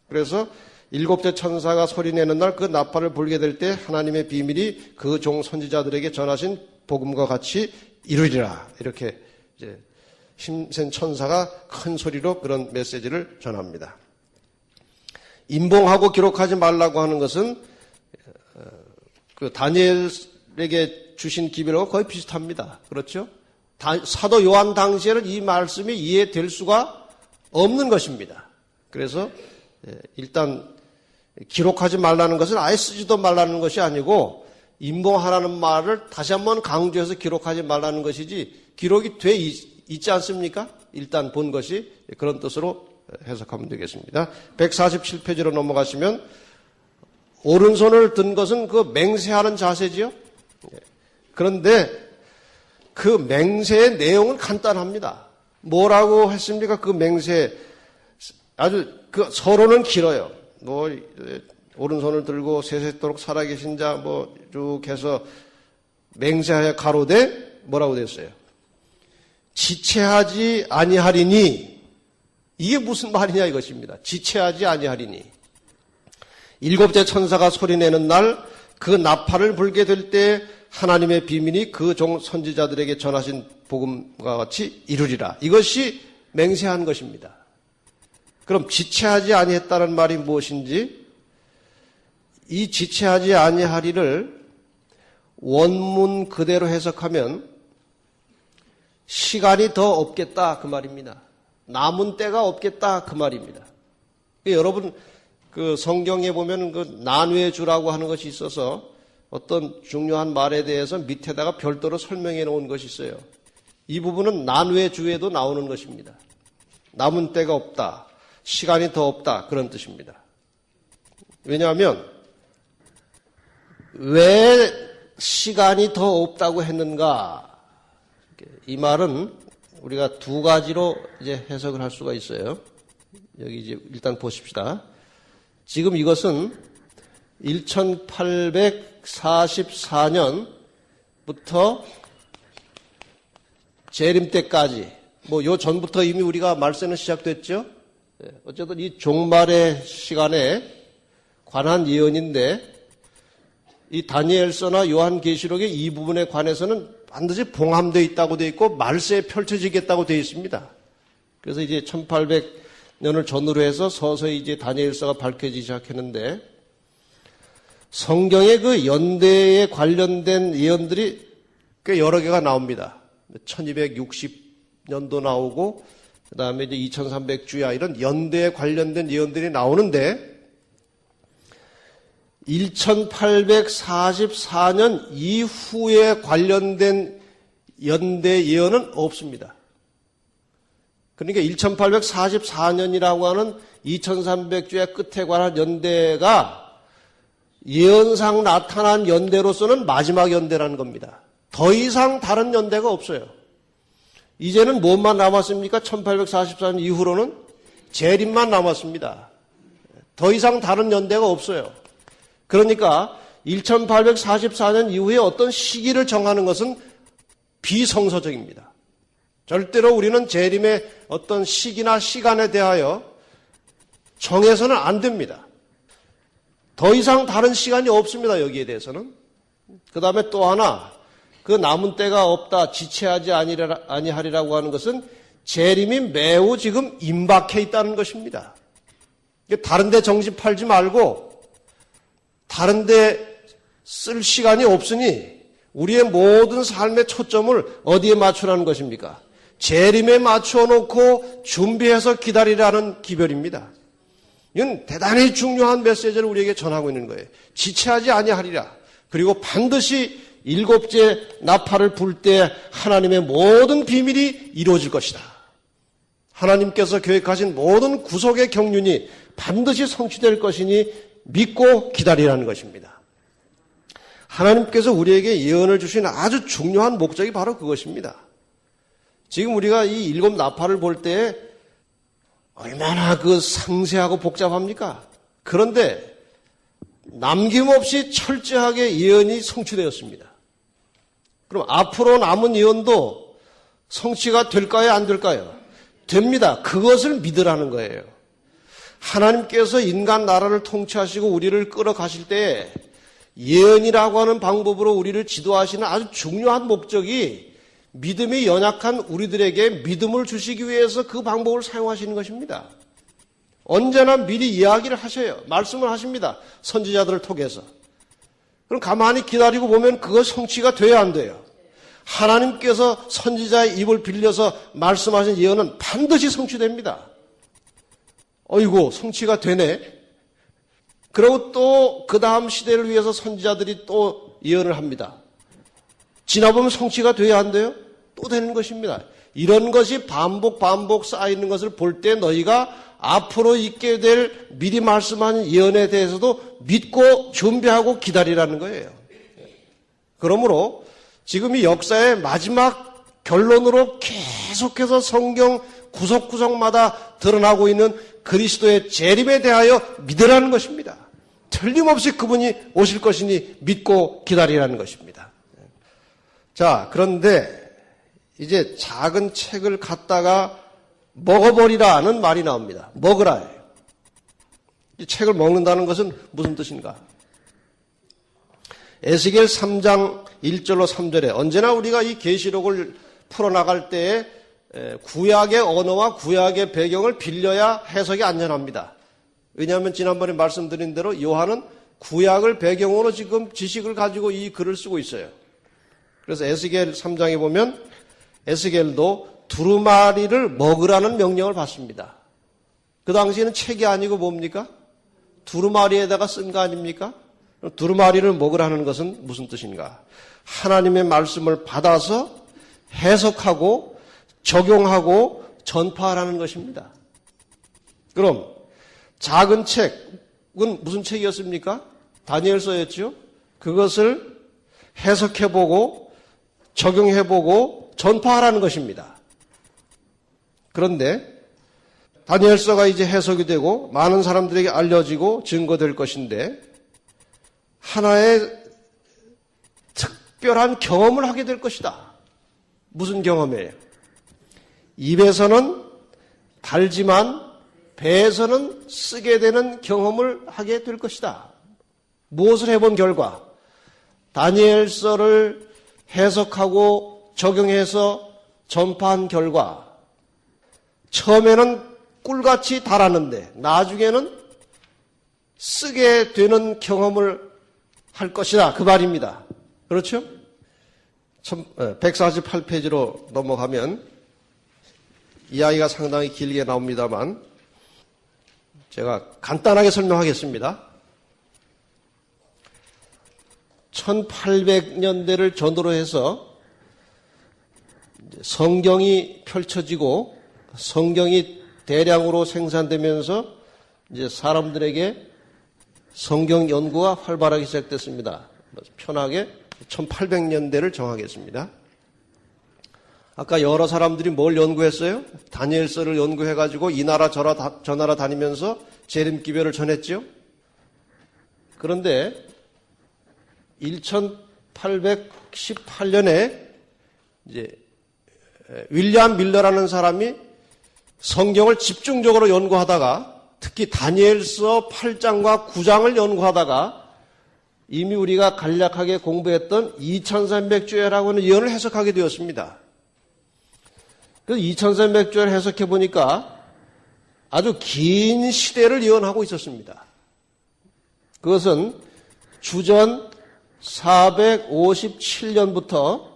그래서 일곱째 천사가 소리내는 날 그 나팔을 불게 될 때 하나님의 비밀이 그 종 선지자들에게 전하신 복음과 같이 이루리라. 이렇게 이제 힘센 천사가 큰 소리로 그런 메시지를 전합니다. 임봉하고 기록하지 말라고 하는 것은 그 다니엘에게 주신 기별하고 거의 비슷합니다. 그렇죠? 사도 요한 당시에는 이 말씀이 이해될 수가 없는 것입니다. 그래서 일단 기록하지 말라는 것은 아예 쓰지도 말라는 것이 아니고 임봉하라는 말을 다시 한번 강조해서 기록하지 말라는 것이지, 기록이 돼 있지 않습니까? 일단 본 것이 그런 뜻으로 해석하면 되겠습니다. 147페이지로 넘어가시면 오른손을 든 것은 그 맹세하는 자세지요. 그런데 그 맹세의 내용은 간단합니다. 뭐라고 했습니까? 그 맹세 아주 그 서로는 길어요. 뭐 오른손을 들고 세세토록 살아계신 자 뭐 쭉 해서 맹세하여 가로되 뭐라고 됐어요? 지체하지 아니하리니. 이게 무슨 말이냐 이것입니다. 지체하지 아니하리니. 일곱째 천사가 소리내는 날 그 나팔을 불게 될 때 하나님의 비밀이 그 종 선지자들에게 전하신 복음과 같이 이루리라. 이것이 맹세한 것입니다. 그럼 지체하지 아니했다는 말이 무엇인지, 이 지체하지 아니하리를 원문 그대로 해석하면 시간이 더 없겠다 그 말입니다. 남은 때가 없겠다 그 말입니다. 여러분 그 성경에 보면 그 난외주라고 하는 것이 있어서 어떤 중요한 말에 대해서 밑에다가 별도로 설명해 놓은 것이 있어요. 이 부분은 난외주에도 나오는 것입니다. 남은 때가 없다, 시간이 더 없다, 그런 뜻입니다. 왜냐하면 왜 시간이 더 없다고 했는가? 이 말은 우리가 두 가지로 이제 해석을 할 수가 있어요. 여기 이제 일단 보십시다. 지금 이것은 1844년부터 재림 때까지, 뭐 요 전부터 이미 우리가 말세는 시작됐죠. 어쨌든 이 종말의 시간에 관한 예언인데, 이 다니엘서나 요한계시록의 이 부분에 관해서는 반드시 봉함되어 있다고 되어 있고 말세에 펼쳐지겠다고 되어 있습니다. 그래서 이제 1800년을 전후로 해서 서서히 이제 다니엘서가 밝혀지기 시작했는데, 성경의 그 연대에 관련된 예언들이 꽤 여러 개가 나옵니다. 1260년도 나오고, 그 다음에 이제 2300주야 이런 연대에 관련된 예언들이 나오는데, 1844년 이후에 관련된 연대 예언은 없습니다. 그러니까 1844년이라고 하는 2300주의 끝에 관한 연대가 예언상 나타난 연대로서는 마지막 연대라는 겁니다. 더 이상 다른 연대가 없어요. 이제는 무엇만 남았습니까? 1844년 이후로는 재림만 남았습니다. 더 이상 다른 연대가 없어요. 그러니까 1844년 이후에 어떤 시기를 정하는 것은 비성서적입니다. 절대로 우리는 재림의 어떤 시기나 시간에 대하여 정해서는 안 됩니다. 더 이상 다른 시간이 없습니다. 여기에 대해서는. 그 다음에 또 하나, 그 남은 때가 없다, 지체하지 아니하리라고 하는 것은 재림이 매우 지금 임박해 있다는 것입니다. 다른 데 정신 팔지 말고 다른 데 쓸 시간이 없으니 우리의 모든 삶의 초점을 어디에 맞추라는 것입니까? 재림에 맞춰 놓고 준비해서 기다리라는 기별입니다. 이건 대단히 중요한 메시지를 우리에게 전하고 있는 거예요. 지체하지 아니하리라. 그리고 반드시 일곱째 나팔을 불 때 하나님의 모든 비밀이 이루어질 것이다. 하나님께서 계획하신 모든 구속의 경륜이 반드시 성취될 것이니 믿고 기다리라는 것입니다. 하나님께서 우리에게 예언을 주신 아주 중요한 목적이 바로 그것입니다. 지금 우리가 이 일곱 나팔을 볼 때 얼마나 그 상세하고 복잡합니까? 그런데 남김없이 철저하게 예언이 성취되었습니다. 그럼 앞으로 남은 예언도 성취가 될까요? 안 될까요? 됩니다. 그것을 믿으라는 거예요. 하나님께서 인간 나라를 통치하시고 우리를 끌어가실 때 예언이라고 하는 방법으로 우리를 지도하시는 아주 중요한 목적이 믿음이 연약한 우리들에게 믿음을 주시기 위해서 그 방법을 사용하시는 것입니다. 언제나 미리 이야기를 하셔요. 말씀을 하십니다. 선지자들을 통해서. 그럼 가만히 기다리고 보면 그것 성취가 돼야 안 돼요. 하나님께서 선지자의 입을 빌려서 말씀하신 예언은 반드시 성취됩니다. 어이구, 성취가 되네. 그리고 또 그 다음 시대를 위해서 선지자들이 또 예언을 합니다. 지나보면 성취가 돼야 안 돼요? 또 되는 것입니다. 이런 것이 반복 쌓이는 것을 볼 때 너희가 앞으로 있게 될 미리 말씀한 예언에 대해서도 믿고 준비하고 기다리라는 거예요. 그러므로 지금 이 역사의 마지막 결론으로 계속해서 성경 구석구석마다 드러나고 있는 그리스도의 재림에 대하여 믿으라는 것입니다. 틀림없이 그분이 오실 것이니 믿고 기다리라는 것입니다. 자, 그런데 이제 작은 책을 갖다가 먹어버리라는 말이 나옵니다. 먹으라. 이 책을 먹는다는 것은 무슨 뜻인가? 에스겔 3장 1절로 3절에 언제나 우리가 이 계시록을 풀어나갈 때에 구약의 언어와 구약의 배경을 빌려야 해석이 안전합니다. 왜냐하면 지난번에 말씀드린 대로 요한은 구약을 배경으로 지금 지식을 가지고 이 글을 쓰고 있어요. 그래서 에스겔 3장에 보면 에스겔도 두루마리를 먹으라는 명령을 받습니다. 그 당시에는 책이 아니고 뭡니까? 두루마리에다가 쓴 거 아닙니까? 두루마리를 먹으라는 것은 무슨 뜻인가? 하나님의 말씀을 받아서 해석하고 적용하고 전파하라는 것입니다. 그럼 작은 책은 무슨 책이었습니까? 다니엘서였죠. 그것을 해석해보고 적용해보고 전파하라는 것입니다. 그런데 다니엘서가 이제 해석이 되고 많은 사람들에게 알려지고 증거될 것인데 하나의 특별한 경험을 하게 될 것이다. 무슨 경험이에요? 입에서는 달지만 배에서는 쓰게 되는 경험을 하게 될 것이다. 무엇을 해본 결과 다니엘서를 해석하고 적용해서 전파한 결과 처음에는 꿀같이 달았는데 나중에는 쓰게 되는 경험을 할 것이다. 그 말입니다. 그렇죠? 148페이지로 넘어가면 이야기가 상당히 길게 나옵니다만 제가 간단하게 설명하겠습니다. 1800년대를 전후로 해서 성경이 펼쳐지고 성경이 대량으로 생산되면서 이제 사람들에게 성경 연구가 활발하게 시작됐습니다. 편하게 1800년대를 정하겠습니다. 아까 여러 사람들이 뭘 연구했어요? 다니엘서를 연구해가지고 이 나라 저 나라 다니면서 재림기별을 전했죠. 그런데 1818년에 이제 윌리엄 밀러라는 사람이 성경을 집중적으로 연구하다가 특히 다니엘서 8장과 9장을 연구하다가 이미 우리가 간략하게 공부했던 2300주야라고 하는 예언을 해석하게 되었습니다. 그 2300주야를 해석해 보니까 아주 긴 시대를 예언하고 있었습니다. 그것은 주전 457년부터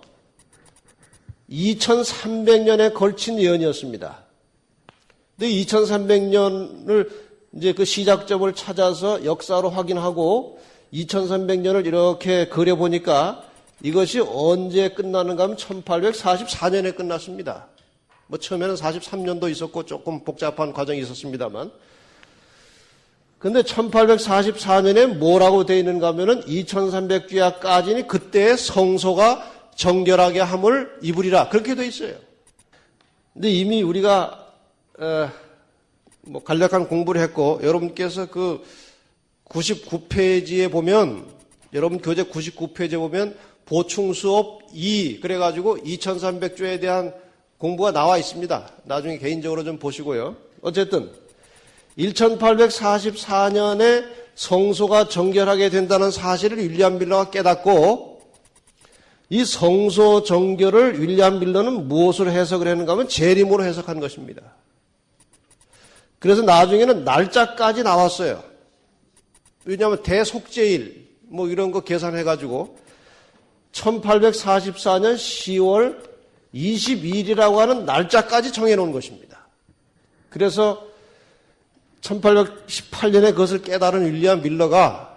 2300년에 걸친 예언이었습니다. 근데 2300년을 이제 그 시작점을 찾아서 역사로 확인하고 2300년을 이렇게 그려보니까 이것이 언제 끝나는가 하면 1844년에 끝났습니다. 뭐 처음에는 43년도 있었고 조금 복잡한 과정이 있었습니다만. 근데 1844년에 뭐라고 되어 있는가 하면은 2300주야까지는 그때의 성소가 정결하게 함을 입으리라. 그렇게 되어 있어요. 근데 이미 우리가 뭐 간략한 공부를 했고 여러분께서 그 99페이지에 보면 여러분 교재 99페이지에 보면 보충 수업 2 그래가지고 2300주에 대한 공부가 나와 있습니다. 나중에 개인적으로 좀 보시고요. 어쨌든 1844년에 성소가 정결하게 된다는 사실을 윌리엄 밀러가 깨닫고 이 성소 정결을 윌리엄 밀러는 무엇으로 해석을 했는가 하면 재림으로 해석한 것입니다. 그래서 나중에는 날짜까지 나왔어요. 왜냐하면 대속죄일 뭐 이런 거 계산해가지고 1844년 10월 22일이라고 하는 날짜까지 정해놓은 것입니다. 그래서 1818년에 그것을 깨달은 윌리엄 밀러가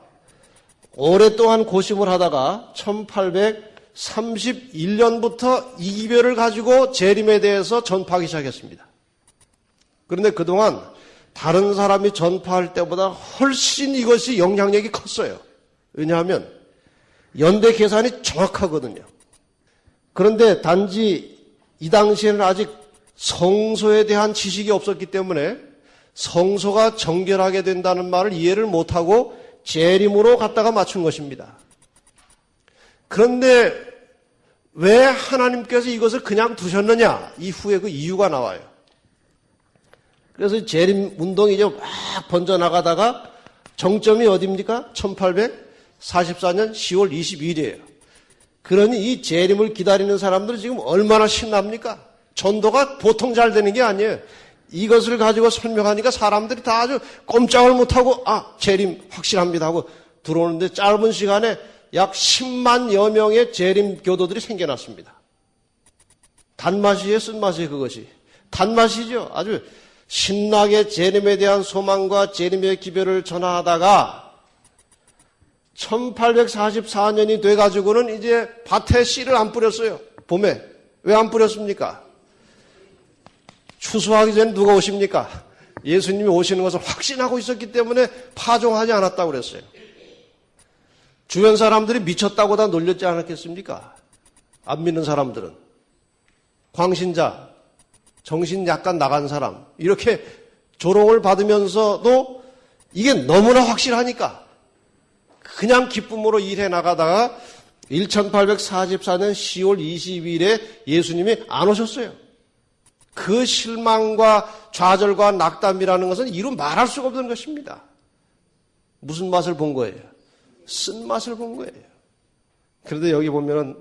오랫동안 고심을 하다가 1831년부터 이별을 가지고 재림에 대해서 전파하기 시작했습니다. 그런데 그동안 다른 사람이 전파할 때보다 훨씬 이것이 영향력이 컸어요. 왜냐하면 연대 계산이 정확하거든요. 그런데 단지 이 당시에는 아직 성소에 대한 지식이 없었기 때문에 성소가 정결하게 된다는 말을 이해를 못하고 재림으로 갖다가 맞춘 것입니다. 그런데 왜 하나님께서 이것을 그냥 두셨느냐? 이후에 그 이유가 나와요. 그래서 재림 운동이 이제 막 번져나가다가 정점이 어디입니까? 1844년 10월 22일이에요. 그러니 이 재림을 기다리는 사람들은 지금 얼마나 신납니까? 전도가 보통 잘 되는 게 아니에요. 이것을 가지고 설명하니까 사람들이 다 아주 꼼짝을 못하고 재림 확실합니다 하고 들어오는데 짧은 시간에 약 10만여 명의 재림 교도들이 생겨났습니다. 단맛이에요? 쓴맛이에요? 그것이? 단맛이죠. 아주 신나게 재림에 대한 소망과 재림의 기별을 전하다가 1844년이 돼가지고는 이제 밭에 씨를 안 뿌렸어요. 봄에. 왜 안 뿌렸습니까? 추수하기 전에 누가 오십니까? 예수님이 오시는 것을 확신하고 있었기 때문에 파종하지 않았다고 그랬어요. 주변 사람들이 미쳤다고 다 놀렸지 않았겠습니까? 안 믿는 사람들은. 광신자, 정신 약간 나간 사람, 이렇게 조롱을 받으면서도 이게 너무나 확실하니까 그냥 기쁨으로 일해 나가다가 1844년 10월 22일에 예수님이 안 오셨어요. 그 실망과 좌절과 낙담이라는 것은 이루 말할 수가 없는 것입니다. 무슨 맛을 본 거예요? 쓴맛을 본 거예요. 그런데 여기 보면은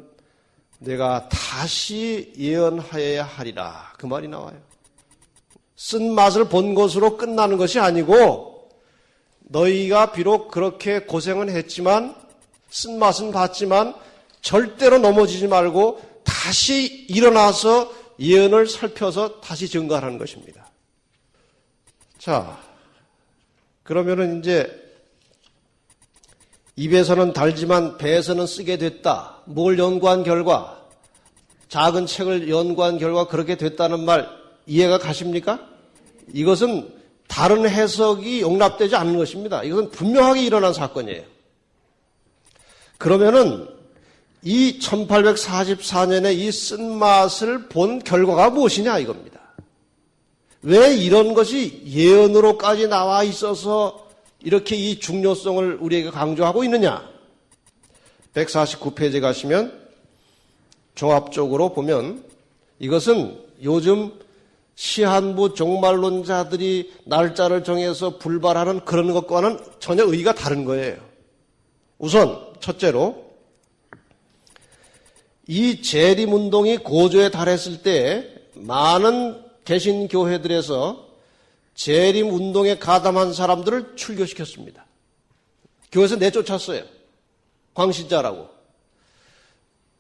내가 다시 예언하여야 하리라 그 말이 나와요. 쓴맛을 본 것으로 끝나는 것이 아니고 너희가 비록 그렇게 고생은 했지만 쓴맛은 봤지만 절대로 넘어지지 말고 다시 일어나서 예언을 살펴서 다시 증거하라는 것입니다. 자, 그러면은 이제 입에서는 달지만 배에서는 쓰게 됐다. 뭘 연구한 결과, 작은 책을 연구한 결과 그렇게 됐다는 말 이해가 가십니까? 이것은 다른 해석이 용납되지 않는 것입니다. 이것은 분명하게 일어난 사건이에요. 그러면은 이 1844년에 이 쓴맛을 본 결과가 무엇이냐 이겁니다. 왜 이런 것이 예언으로까지 나와 있어서 이렇게 이 중요성을 우리에게 강조하고 있느냐? 149페이지에 가시면 종합적으로 보면 이것은 요즘 시한부 종말론자들이 날짜를 정해서 불발하는 그런 것과는 전혀 의의가 다른 거예요. 우선 첫째로 이 재림운동이 고조에 달했을 때 많은 개신교회들에서 재림운동에 가담한 사람들을 출교시켰습니다. 교회에서 내쫓았어요. 광신자라고.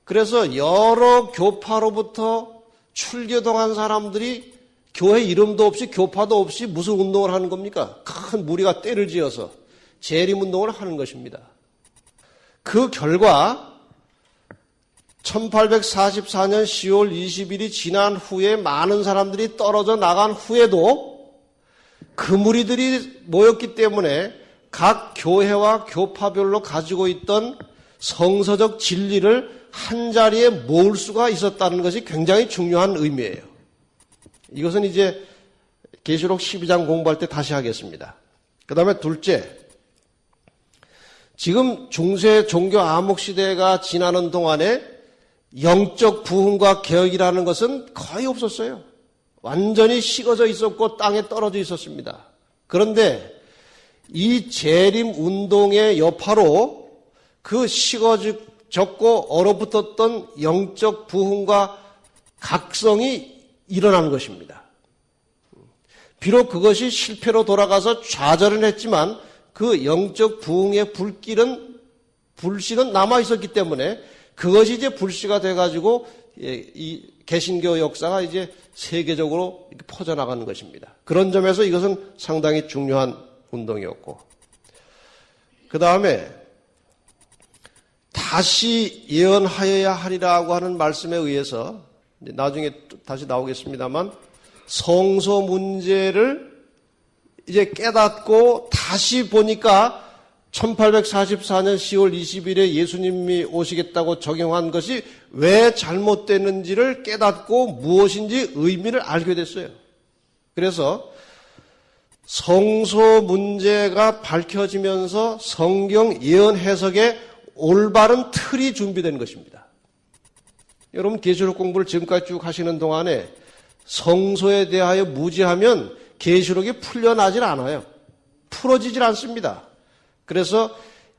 그래서 여러 교파로부터 출교당한 사람들이 교회 이름도 없이 교파도 없이 무슨 운동을 하는 겁니까? 큰 무리가 떼를 지어서 재림운동을 하는 것입니다. 그 결과 1844년 10월 20일이 지난 후에 많은 사람들이 떨어져 나간 후에도 그 무리들이 모였기 때문에 각 교회와 교파별로 가지고 있던 성서적 진리를 한자리에 모을 수가 있었다는 것이 굉장히 중요한 의미예요. 이것은 이제 계시록 12장 공부할 때 다시 하겠습니다. 그 다음에 둘째, 지금 중세 종교 암흑 시대가 지나는 동안에 영적 부흥과 개혁이라는 것은 거의 없었어요. 완전히 식어져 있었고 땅에 떨어져 있었습니다. 그런데 이 재림 운동의 여파로 그 식어졌고 얼어붙었던 영적 부흥과 각성이 일어난 것입니다. 비록 그것이 실패로 돌아가서 좌절은 했지만 그 영적 부흥의 불씨는 남아 있었기 때문에 그것이 이제 불씨가 돼가지고 이 개신교 역사가 이제 세계적으로 퍼져나가는 것입니다. 그런 점에서 이것은 상당히 중요한 운동이었고, 그 다음에 다시 예언하여야 하리라고 하는 말씀에 의해서 나중에 다시 나오겠습니다만 성소 문제를 이제 깨닫고 다시 보니까 1844년 10월 20일에 예수님이 오시겠다고 적용한 것이 왜 잘못됐는지를 깨닫고 무엇인지 의미를 알게 됐어요. 그래서 성소 문제가 밝혀지면서 성경 예언 해석에 올바른 틀이 준비된 것입니다. 여러분 계시록 공부를 지금까지 쭉 하시는 동안에 성소에 대하여 무지하면 계시록이 풀려나질 않아요. 풀어지질 않습니다. 그래서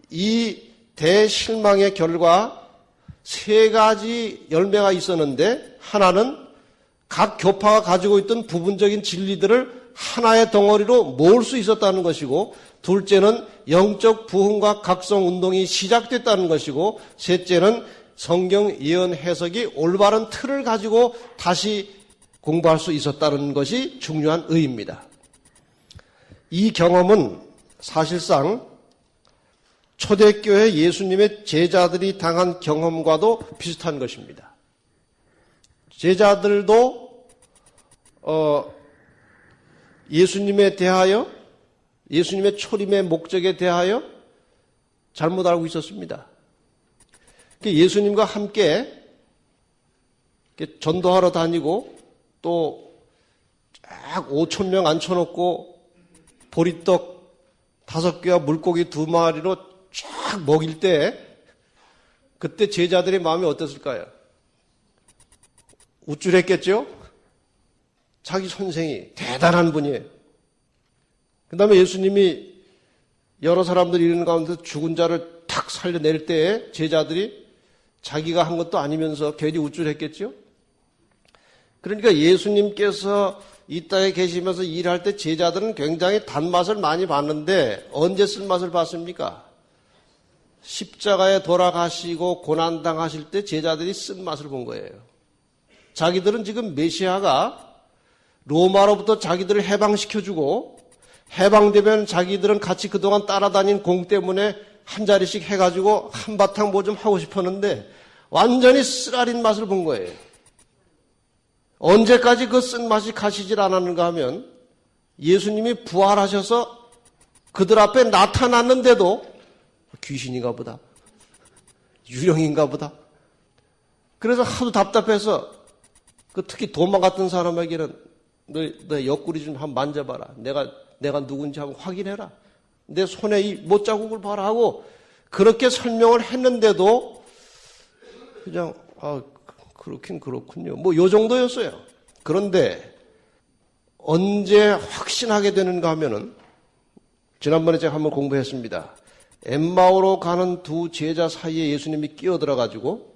이 대실망의 결과 세 가지 열매가 있었는데, 하나는 각 교파가 가지고 있던 부분적인 진리들을 하나의 덩어리로 모을 수 있었다는 것이고, 둘째는 영적 부흥과 각성 운동이 시작됐다는 것이고, 셋째는 성경 예언 해석이 올바른 틀을 가지고 다시 공부할 수 있었다는 것이 중요한 의의입니다. 이 경험은 사실상 초대교회 예수님의 제자들이 당한 경험과도 비슷한 것입니다. 제자들도 예수님에 대하여, 예수님의 초림의 목적에 대하여 잘못 알고 있었습니다. 예수님과 함께 전도하러 다니고 또 쫙 5,000명 앉혀놓고 보리떡 5개와 물고기 2마리로 쫙 먹일 때 그때 제자들의 마음이 어땠을까요? 우쭐했겠죠? 자기 선생이 대단한 분이에요. 그 다음에 예수님이 여러 사람들이 이르는 가운데 죽은 자를 탁 살려낼 때에 제자들이 자기가 한 것도 아니면서 괜히 우쭐했겠죠? 그러니까 예수님께서 이 땅에 계시면서 일할 때 제자들은 굉장히 단맛을 많이 봤는데 언제 쓴맛을 봤습니까? 십자가에 돌아가시고 고난당하실 때 제자들이 쓴맛을 본 거예요. 자기들은 지금 메시아가 로마로부터 자기들을 해방시켜주고 해방되면 자기들은 같이 그동안 따라다닌 공 때문에 한 자리씩 해가지고 한바탕 뭐 좀 하고 싶었는데 완전히 쓰라린 맛을 본 거예요. 언제까지 그 쓴맛이 가시질 않았는가 하면 예수님이 부활하셔서 그들 앞에 나타났는데도 귀신인가 보다, 유령인가 보다. 그래서 하도 답답해서 특히 도마 같은 사람에게는 너 옆구리 좀 한번 만져봐라. 내가 누군지 한번 확인해라. 내 손에 이 못자국을 봐라 하고 그렇게 설명을 했는데도 그냥 그렇긴 그렇군요. 뭐 요 정도였어요. 그런데 언제 확신하게 되는가 하면은 지난번에 제가 한번 공부했습니다. 엠마오로 가는 두 제자 사이에 예수님이 끼어들어가지고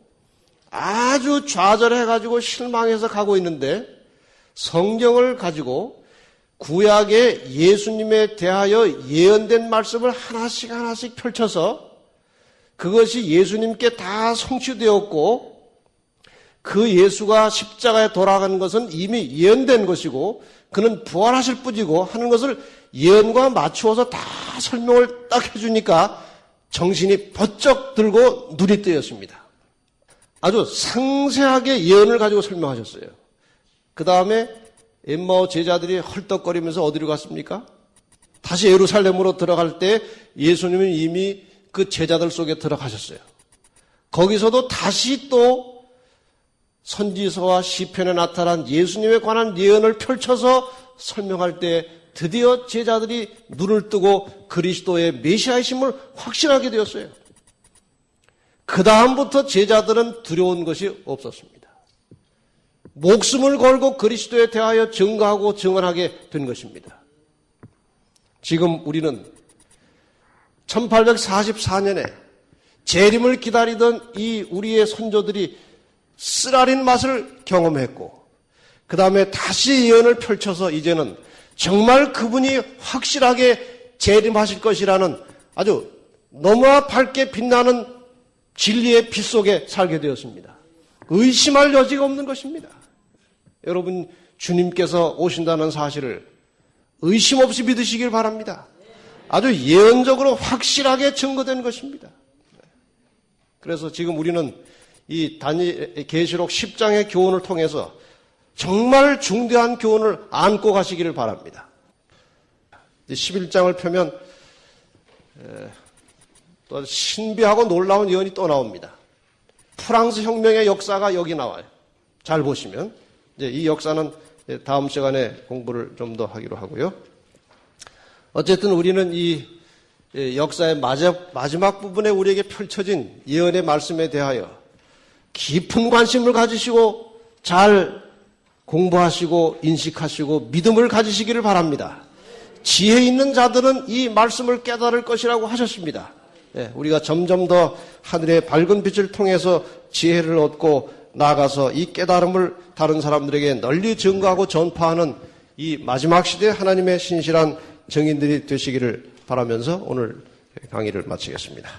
아주 좌절해가지고 실망해서 가고 있는데 성경을 가지고 구약의 예수님에 대하여 예언된 말씀을 하나씩 펼쳐서 그것이 예수님께 다 성취되었고 그 예수가 십자가에 돌아가는 것은 이미 예언된 것이고 그는 부활하실 뿐이고 하는 것을 예언과 맞추어서 다 설명을 딱 해주니까 정신이 번쩍 들고 눈이 뜨였습니다. 아주 상세하게 예언을 가지고 설명하셨어요. 그 다음에 엠마오 제자들이 헐떡거리면서 어디로 갔습니까? 다시 예루살렘으로 들어갈 때 예수님은 이미 그 제자들 속에 들어가셨어요. 거기서도 다시 또 선지서와 시편에 나타난 예수님에 관한 예언을 펼쳐서 설명할 때 드디어 제자들이 눈을 뜨고 그리스도의 메시아이심을 확신하게 되었어요. 그 다음부터 제자들은 두려운 것이 없었습니다. 목숨을 걸고 그리스도에 대하여 증거하고 증언하게 된 것입니다. 지금 우리는 1844년에 재림을 기다리던 이 우리의 선조들이 쓰라린 맛을 경험했고 그 다음에 다시 예언을 펼쳐서 이제는 정말 그분이 확실하게 재림하실 것이라는 아주 너무나 밝게 빛나는 진리의 빛 속에 살게 되었습니다. 의심할 여지가 없는 것입니다. 여러분 주님께서 오신다는 사실을 의심 없이 믿으시길 바랍니다. 아주 예언적으로 확실하게 증거된 것입니다. 그래서 지금 우리는 이 계시록 10장의 교훈을 통해서 정말 중대한 교훈을 안고 가시기를 바랍니다. 11장을 펴면 또 신비하고 놀라운 예언이 또 나옵니다. 프랑스 혁명의 역사가 여기 나와요. 잘 보시면 이제 이 역사는 다음 시간에 공부를 좀 더 하기로 하고요. 어쨌든 우리는 이 역사의 마지막 부분에 우리에게 펼쳐진 예언의 말씀에 대하여 깊은 관심을 가지시고 잘 공부하시고 인식하시고 믿음을 가지시기를 바랍니다. 지혜 있는 자들은 이 말씀을 깨달을 것이라고 하셨습니다. 우리가 점점 더 하늘의 밝은 빛을 통해서 지혜를 얻고 나아가서 이 깨달음을 다른 사람들에게 널리 증거하고 전파하는 이 마지막 시대 하나님의 신실한 증인들이 되시기를 바라면서 오늘 강의를 마치겠습니다.